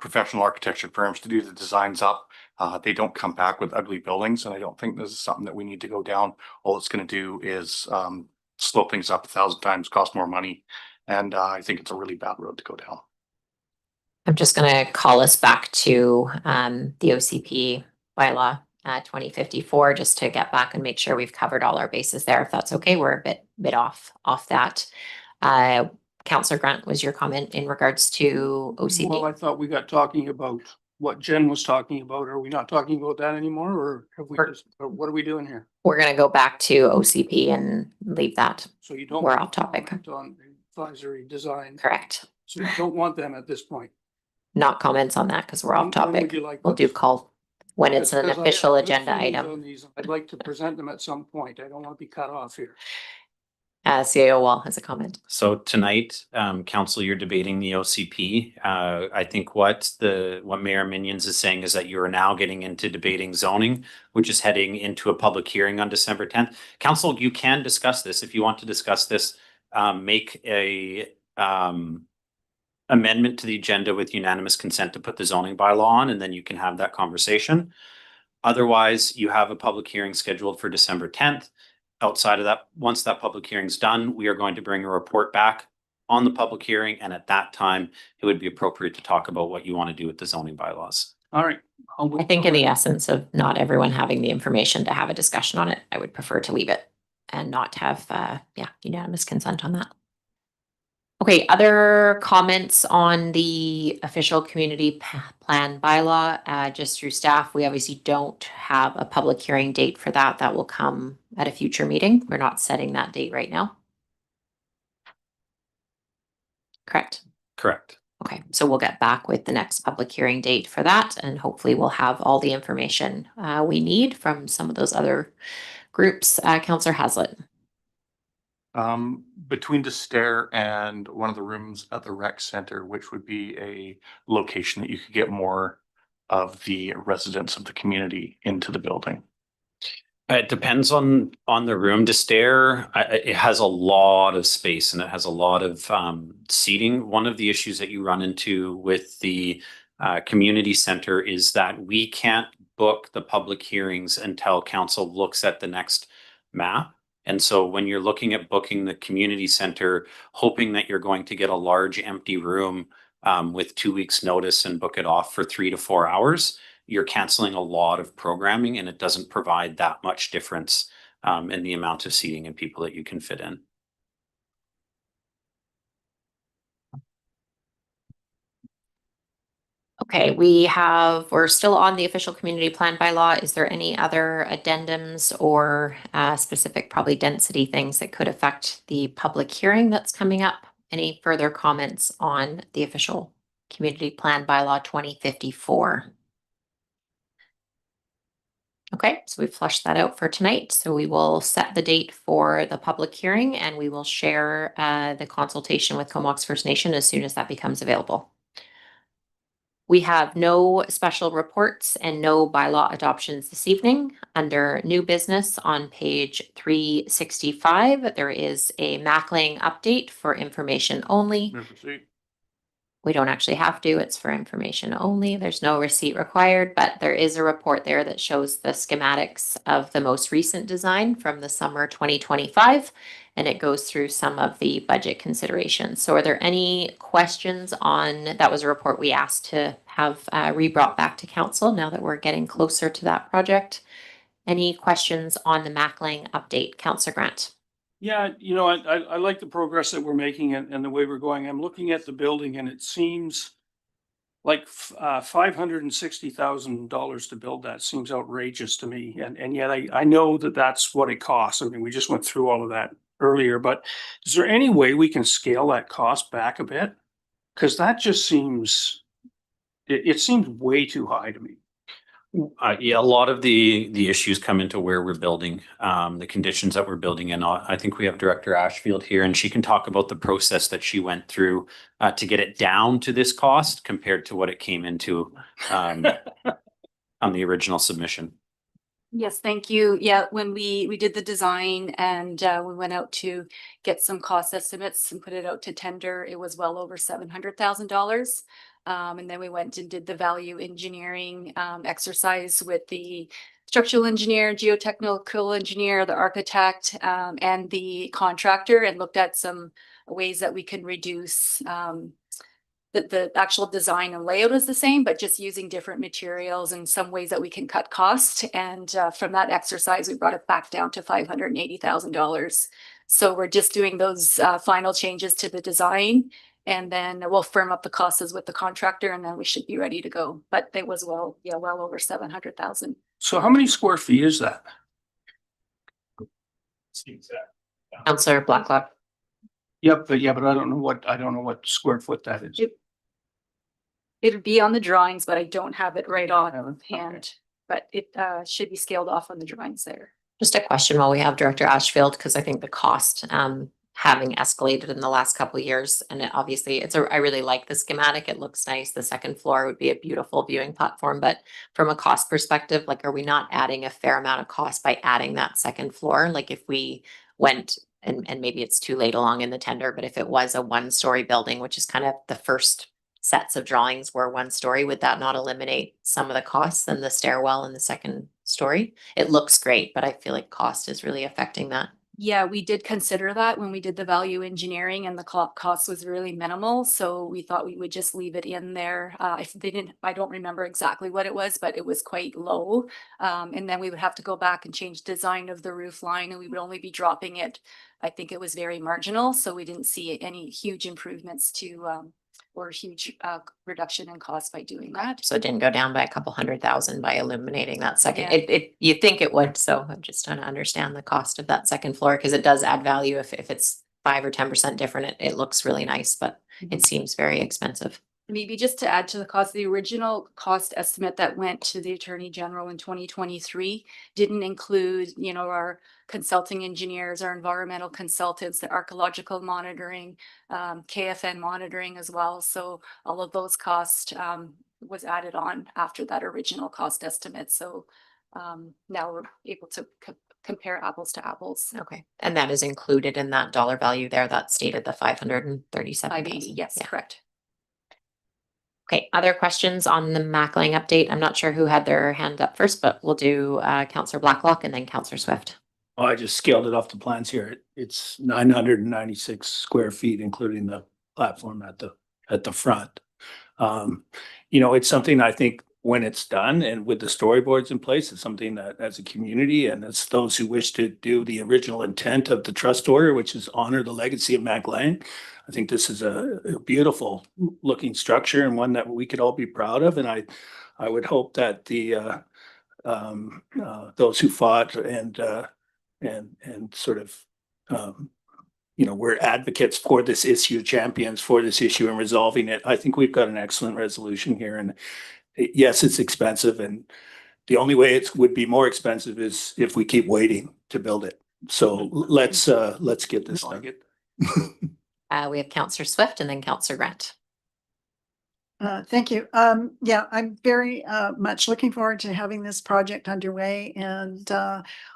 professional architecture firms to do the designs up. They don't come back with ugly buildings, and I don't think this is something that we need to go down. All it's going to do is slow things up 1,000 times, cost more money, and I think it's a really bad road to go down. I'm just going to call us back to the OCP bylaw 2054 just to get back and make sure we've covered all our bases there. If that's okay, we're a bit off that. Councillor Grant, was your comment in regards to OCP? Well, I thought we got talking about what Jen was talking about. Are we not talking about that anymore, or have we what are we doing here? We're going to go back to OCP and leave that. So you don't. We're off topic. On advisory design. Correct. So you don't want them at this point. Not comments on that because we're off When topic. would you like We'll those? do call when it's an Because I- official I'm agenda feelings item. on these. I'd like to present them at some point. I don't want to be cut off here. CAO Wall has a comment. So tonight, council, you're debating the OCP. I think what Mayor Minions is saying is that you are now getting into debating zoning, which is heading into a public hearing on December 10th. Council, you can discuss this. If you want to discuss this, make a amendment to the agenda with unanimous consent to put the zoning bylaw on, and then you can have that conversation. Otherwise, you have a public hearing scheduled for December 10th. Outside of that, once that public hearing's done, we are going to bring a report back on the public hearing, and at that time, it would be appropriate to talk about what you want to do with the zoning bylaws. All right. I think in the essence of not everyone having the information to have a discussion on it, I would prefer to leave it and not have, unanimous consent on that. Okay, other comments on the official community plan bylaw, just through staff. We obviously don't have a public hearing date for that. That will come at a future meeting. We're not setting that date right now. Correct? Correct. Okay, so we'll get back with the next public hearing date for that, and hopefully we'll have all the information we need from some of those other groups. Councillor Hazlitt. Between the stair and one of the rooms at the rec center, which would be a location that you could get more of the residents of the community into the building. It depends on the room. To stair, it has a lot of space and it has a lot of seating. One of the issues that you run into with the community center is that we can't book the public hearings until council looks at the next map. And so when you're looking at booking the community center, hoping that you're going to get a large empty room with 2 weeks notice and book it off for 3 to 4 hours, you're canceling a lot of programming, and it doesn't provide that much difference in the amount of seating and people that you can fit in. Okay, we're still on the official community plan bylaw. Is there any other addendums or specific probably density things that could affect the public hearing that's coming up? Any further comments on the official community plan bylaw 2054? Okay, so we've flushed that out for tonight. So we will set the date for the public hearing, and we will share the consultation with Comox First Nation as soon as that becomes available. We have no special reports and no bylaw adoptions this evening. Under new business on page 365, there is a Mackling update for information only. We don't actually have to, it's for information only. There's no receipt required, but there is a report there that shows the schematics of the most recent design from the summer 2025, and it goes through some of the budget considerations. So are there any questions on, that was a report we asked to have re-brought back to council now that we're getting closer to that project. Any questions on the Mackling update? Councillor Grant. Yeah, I like the progress that we're making and the way we're going. I'm looking at the building and it seems like $560,000 to build that seems outrageous to me. And yet I know that that's what it costs. I mean, we just went through all of that earlier, but is there any way we can scale that cost back a bit? Because that just seems, it seems way too high to me. Yeah, a lot of the issues come into where we're building, the conditions that we're building in. I think we have Director Ashfield here, and she can talk about the process that she went through to get it down to this cost compared to what it came into on the original submission. Yes, thank you. Yeah, when we did the design and we went out to get some cost estimates and put it out to tender, it was well over $700,000. And then we went and did the value engineering exercise with the structural engineer, geotechnical engineer, the architect, and the contractor, and looked at some ways that we can reduce the actual design and layout is the same, but just using different materials and some ways that we can cut cost. And from that exercise, we brought it back down to $580,000. So we're just doing those final changes to the design, and then we'll firm up the costs with the contractor, and then we should be ready to go. But it was well over 700,000. So how many square feet is that? Councillor Blacklock. Yep, but I don't know what square foot that is. It'd be on the drawings, but I don't have it right on hand. but it should be scaled off on the drawings there. Just a question while we have Director Ashfield, because I think the cost having escalated in the last couple of years, and it obviously I really like the schematic. It looks nice. The second floor would be a beautiful viewing platform, but from a cost perspective, like, are we not adding a fair amount of cost by adding that second floor? Like, if we went and maybe it's too late along in the tender, but if it was a 1-story building, which is kind of the first sets of drawings were 1-story, would that not eliminate some of the costs and the stairwell in the second story? It looks great, but I feel like cost is really affecting that. Yeah, we did consider that when we did the value engineering, and the cost was really minimal. So we thought we would just leave it in there. If they didn't, I don't remember exactly what it was, but it was quite low. And then we would have to go back and change design of the roof line, and we would only be dropping it. I think it was very marginal. So we didn't see any huge improvements to or huge reduction in cost by doing that. So it didn't go down by a couple $100,000 by illuminating that second. Yeah. You think it would, so I'm just trying to understand the cost of that second floor, because it does add value. If it's 5 or 10% different, it looks really nice, but it seems very expensive. Maybe just to add to the cost, the original cost estimate that went to the Attorney General in 2023 didn't include, our consulting engineers, our environmental consultants, the archaeological monitoring, KFN monitoring as well. So all of those costs was added on after that original cost estimate. So now we're able to compare apples to apples. Okay, and that is included in that dollar value there that stated the 537,000. 580, yes, Yeah. correct. Okay, other questions on the Mackling update? I'm not sure who had their hand up first, but we'll do Councillor Blacklock and then Councillor Swift. Oh, I just scaled it off the plans here. It's 996 square feet, including the platform at the front. It's something I think when it's done and with the storyboards in place, it's something that as a community and as those who wish to do the original intent of the trust order, which is honor the legacy of Mac Lang. I think this is a beautiful looking structure and one that we could all be proud of. And I would hope that the those who fought and sort of we're advocates for this issue, champions for this issue and resolving it. I think we've got an excellent resolution here, and yes, it's expensive, and the only way it would be more expensive is if we keep waiting to build it. So let's get this done. We have Councillor Swift and then Councillor Grant. Thank you. Yeah, I'm very much looking forward to having this project underway. And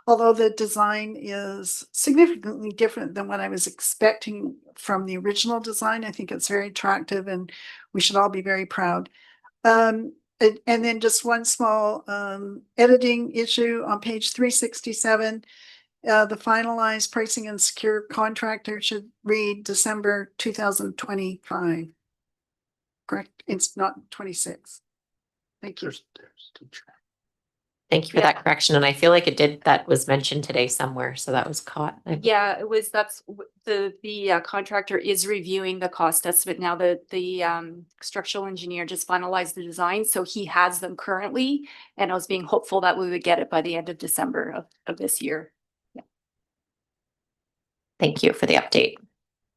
although the design is significantly different than what I was expecting from the original design, I think it's very attractive and we should all be very proud. And then just one small editing issue on page 367. The finalized pricing and secure contractor should read December 2025. Correct? It's not 26. Thank you. Thank you for that correction. And I feel like that was mentioned today somewhere. So that was caught. Yeah, the contractor is reviewing the cost estimate now. The structural engineer just finalized the design, so he has them currently, and I was being hopeful that we would get it by the end of December of this year. Yeah. Thank you for the update.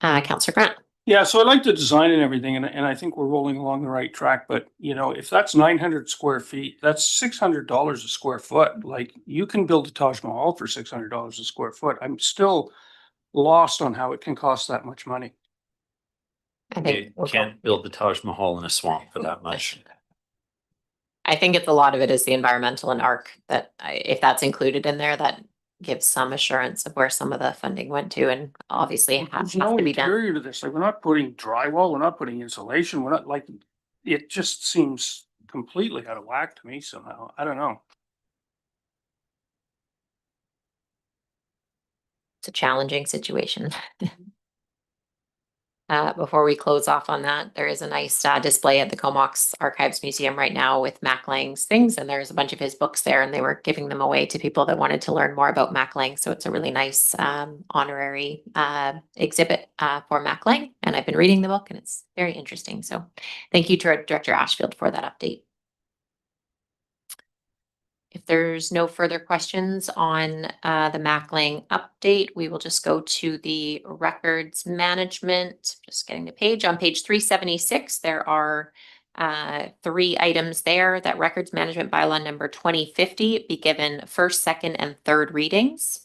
Councillor Grant. Yeah, so I like the design and everything, and I think we're rolling along the right track, but if that's 900 square feet, that's $600 a square foot. Like, you can build a Taj Mahal for $600 a square foot. I'm still lost on how it can cost that much money. I think You can't build the Taj Mahal in a swamp for that much. I think it's a lot of it is the environmental and ARC that if that's included in there, that gives some assurance of where some of the funding went to, and obviously it has There's no to be done. interior to this. Like, we're not putting drywall, we're not putting insulation, we're not like, it just seems completely out of whack to me somehow. I don't know. It's a challenging situation. Before we close off on that, there is a nice display at the Comox Archives Museum right now with Mac Lang's things, and there's a bunch of his books there, and they were giving them away to people that wanted to learn more about Mac Lang. So it's a really nice honorary exhibit for Mac Lang, and I've been reading the book, and it's very interesting. So thank you to Director Ashfield for that update. If there's no further questions on the Mac Lang update, we will just go to the records management. Just getting the page. On page 376, there are Three items there, that records management bylaw number 2050 be given first, second, and third readings.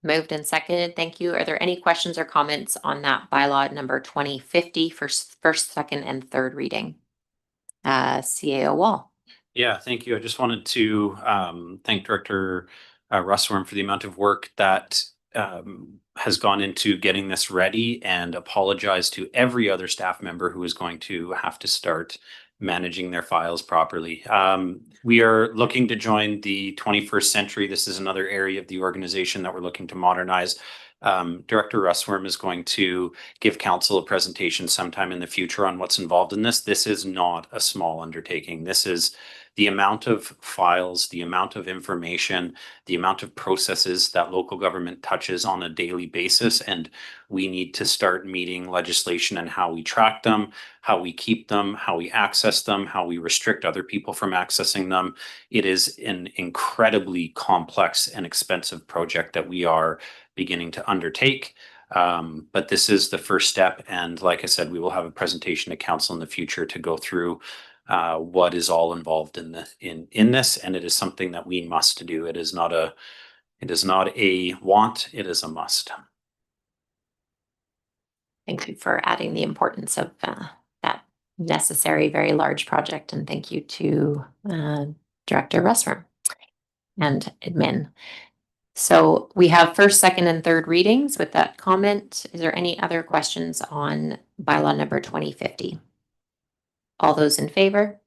Moved and seconded. Thank you. Are there any questions or comments on that bylaw number 2050 for first, second, and third reading? CAO Wall. Yeah, thank you. I just wanted to thank Director Russwurm for the amount of work that has gone into getting this ready, and apologize to every other staff member who is going to have to start managing their files properly. We are looking to join the 21st century. This is another area of the organization that we're looking to modernize. Director Russwurm is going to give council a presentation sometime in the future on what's involved in this. This is not a small undertaking. This is the amount of files, the amount of information, the amount of processes that local government touches on a daily basis. And we need to start meeting legislation and how we track them, how we keep them, how we access them, how we restrict other people from accessing them. It is an incredibly complex and expensive project that we are beginning to undertake. But this is the first step. And like I said, we will have a presentation to council in the future to go through what is all involved in this, and it is something that we must do. It is not a want, it is a must. Thank you for adding the importance of that necessary, very large project, and thank you to Director Russwurm and admin. So we have first, second, and third readings with that comment. Is there any other questions on bylaw number 2050? All those in favor?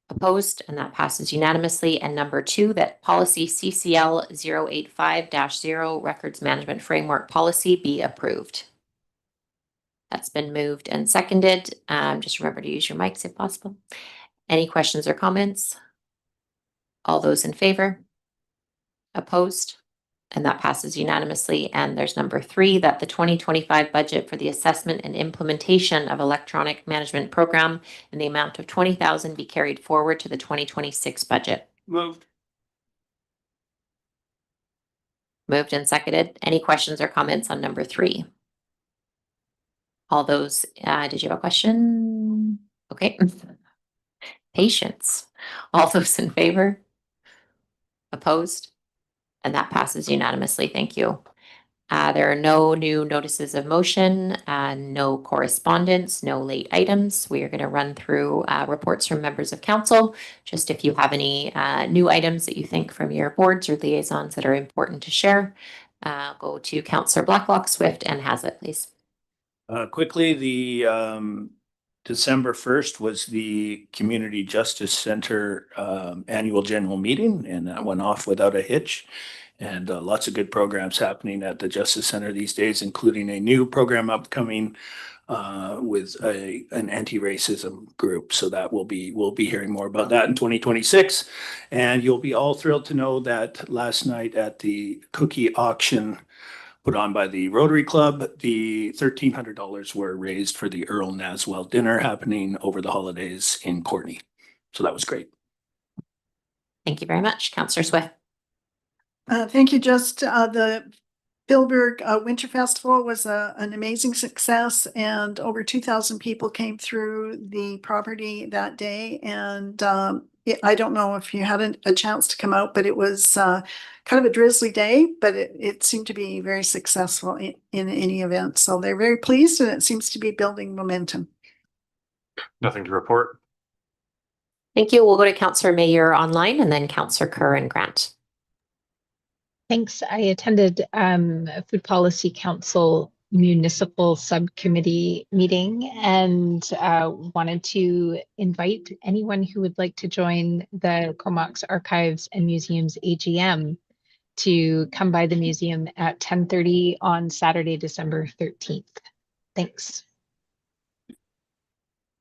Opposed? And that passes unanimously. And number 2, that policy CCL 085-0 records management framework policy be approved. That's been moved and seconded. Just remember to use your mics if possible. Any questions or comments? All those in favor? Opposed? And that passes unanimously. And there's number 3, that the 2025 budget for the assessment and implementation of electronic management program in the amount of 20,000 be carried forward to the 2026 budget. Moved. Moved and seconded. Any questions or comments on number 3? All those, did you have a question? Okay. Patience. All those in favor? Opposed? And that passes unanimously. Thank you. There are no new notices of motion, no correspondence, no late items. We are going to run through reports from members of council. Just if you have any new items that you think from your boards or liaisons that are important to share, go to Councillor Blacklock, Swift, and Hazlitt, please. Quickly, the December 1st was the Community Justice Center annual general meeting, and that went off without a hitch. And lots of good programs happening at the Justice Center these days, including a new program upcoming with an anti-racism group. So that we'll be hearing more about that in 2026. And you'll be all thrilled to know that last night at the cookie auction put on by the Rotary Club, the $1,300 were raised for the Earl Naswell dinner happening over the holidays in Courtenay. So that was great. Thank you very much. Councillor Swift. Thank you. Just the Philburg Winter Festival was an amazing success, and over 2,000 people came through the property that day. And I don't know if you had a chance to come out, but it was kind of a drizzly day, but it seemed to be very successful in any event. So they're very pleased, and it seems to be building momentum. Nothing to report. Thank you. We'll go to Councillor Mayor online, and then Councillor Kerr and Grant. Thanks. I attended a Food Policy Council municipal subcommittee meeting and wanted to invite anyone who would like to join the Comox Archives and Museums AGM to come by the museum at 10:30 on Saturday, December 13th. Thanks.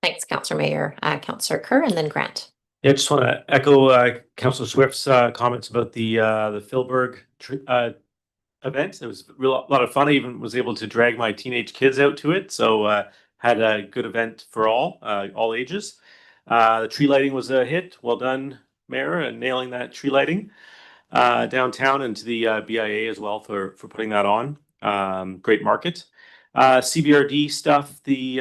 Thanks, Councillor Mayor. Councillor Kerr, and then Grant. Yeah, I just want to echo Councillor Swift's comments about the Philburg event. It was a lot of fun. I even was able to drag my teenage kids out to it. So had a good event for all ages. The tree lighting was a hit. Well done, Mayor, and nailing that tree lighting downtown, and to the BIA as well for putting that on. Great market. CBRD stuff, the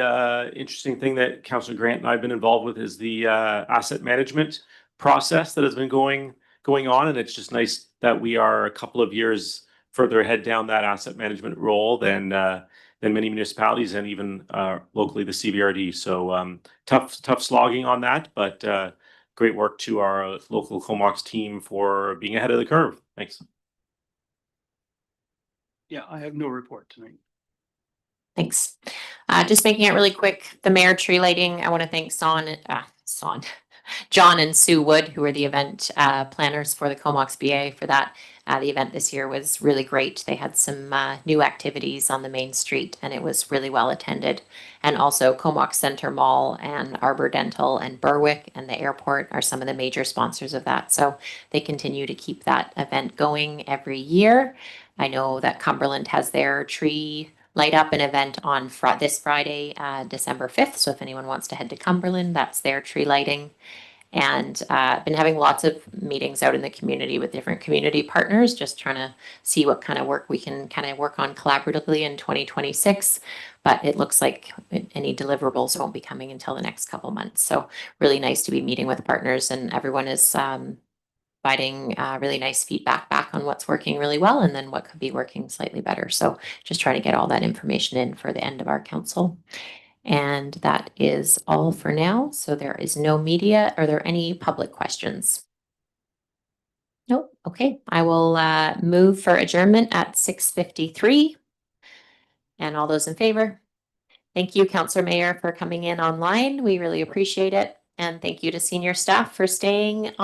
interesting thing that Councillor Grant and I have been involved with is the asset management process that has been going on, and it's just nice that we are a couple of years further ahead down that asset management role than many municipalities and even locally the CBRD. So tough slogging on that, but great work to our local Comox team for being ahead of the curve. Thanks. Yeah, I have no report tonight. Thanks. Just making it really quick, the mayor tree lighting, I want to thank John and Sue Wood, who are the event planners for the Comox BA for that. The event this year was really great. They had some new activities on the main street and it was really well attended. And also Comox Center Mall and Arbor Dental and Berwick and the airport are some of the major sponsors of that. So they continue to keep that event going every year. I know that Cumberland has their tree light up an event on this Friday, December 5th. So if anyone wants to head to Cumberland, that's their tree lighting. And been having lots of meetings out in the community with different community partners, just trying to see what kind of work we can kind of work on collaboratively in 2026. But it looks like any deliverables won't be coming until the next couple months. So really nice to be meeting with partners, and everyone is providing really nice feedback back on what's working really well and then what could be working slightly better. So just trying to get all that information in for the end of our council. And that is all for now. So there is no media. Are there any public questions? Nope. Okay. I will move for adjournment at 6:53. And all those in favor? Thank you, Councillor Mayor, for coming in online. We really appreciate it. And thank you to senior staff for staying on.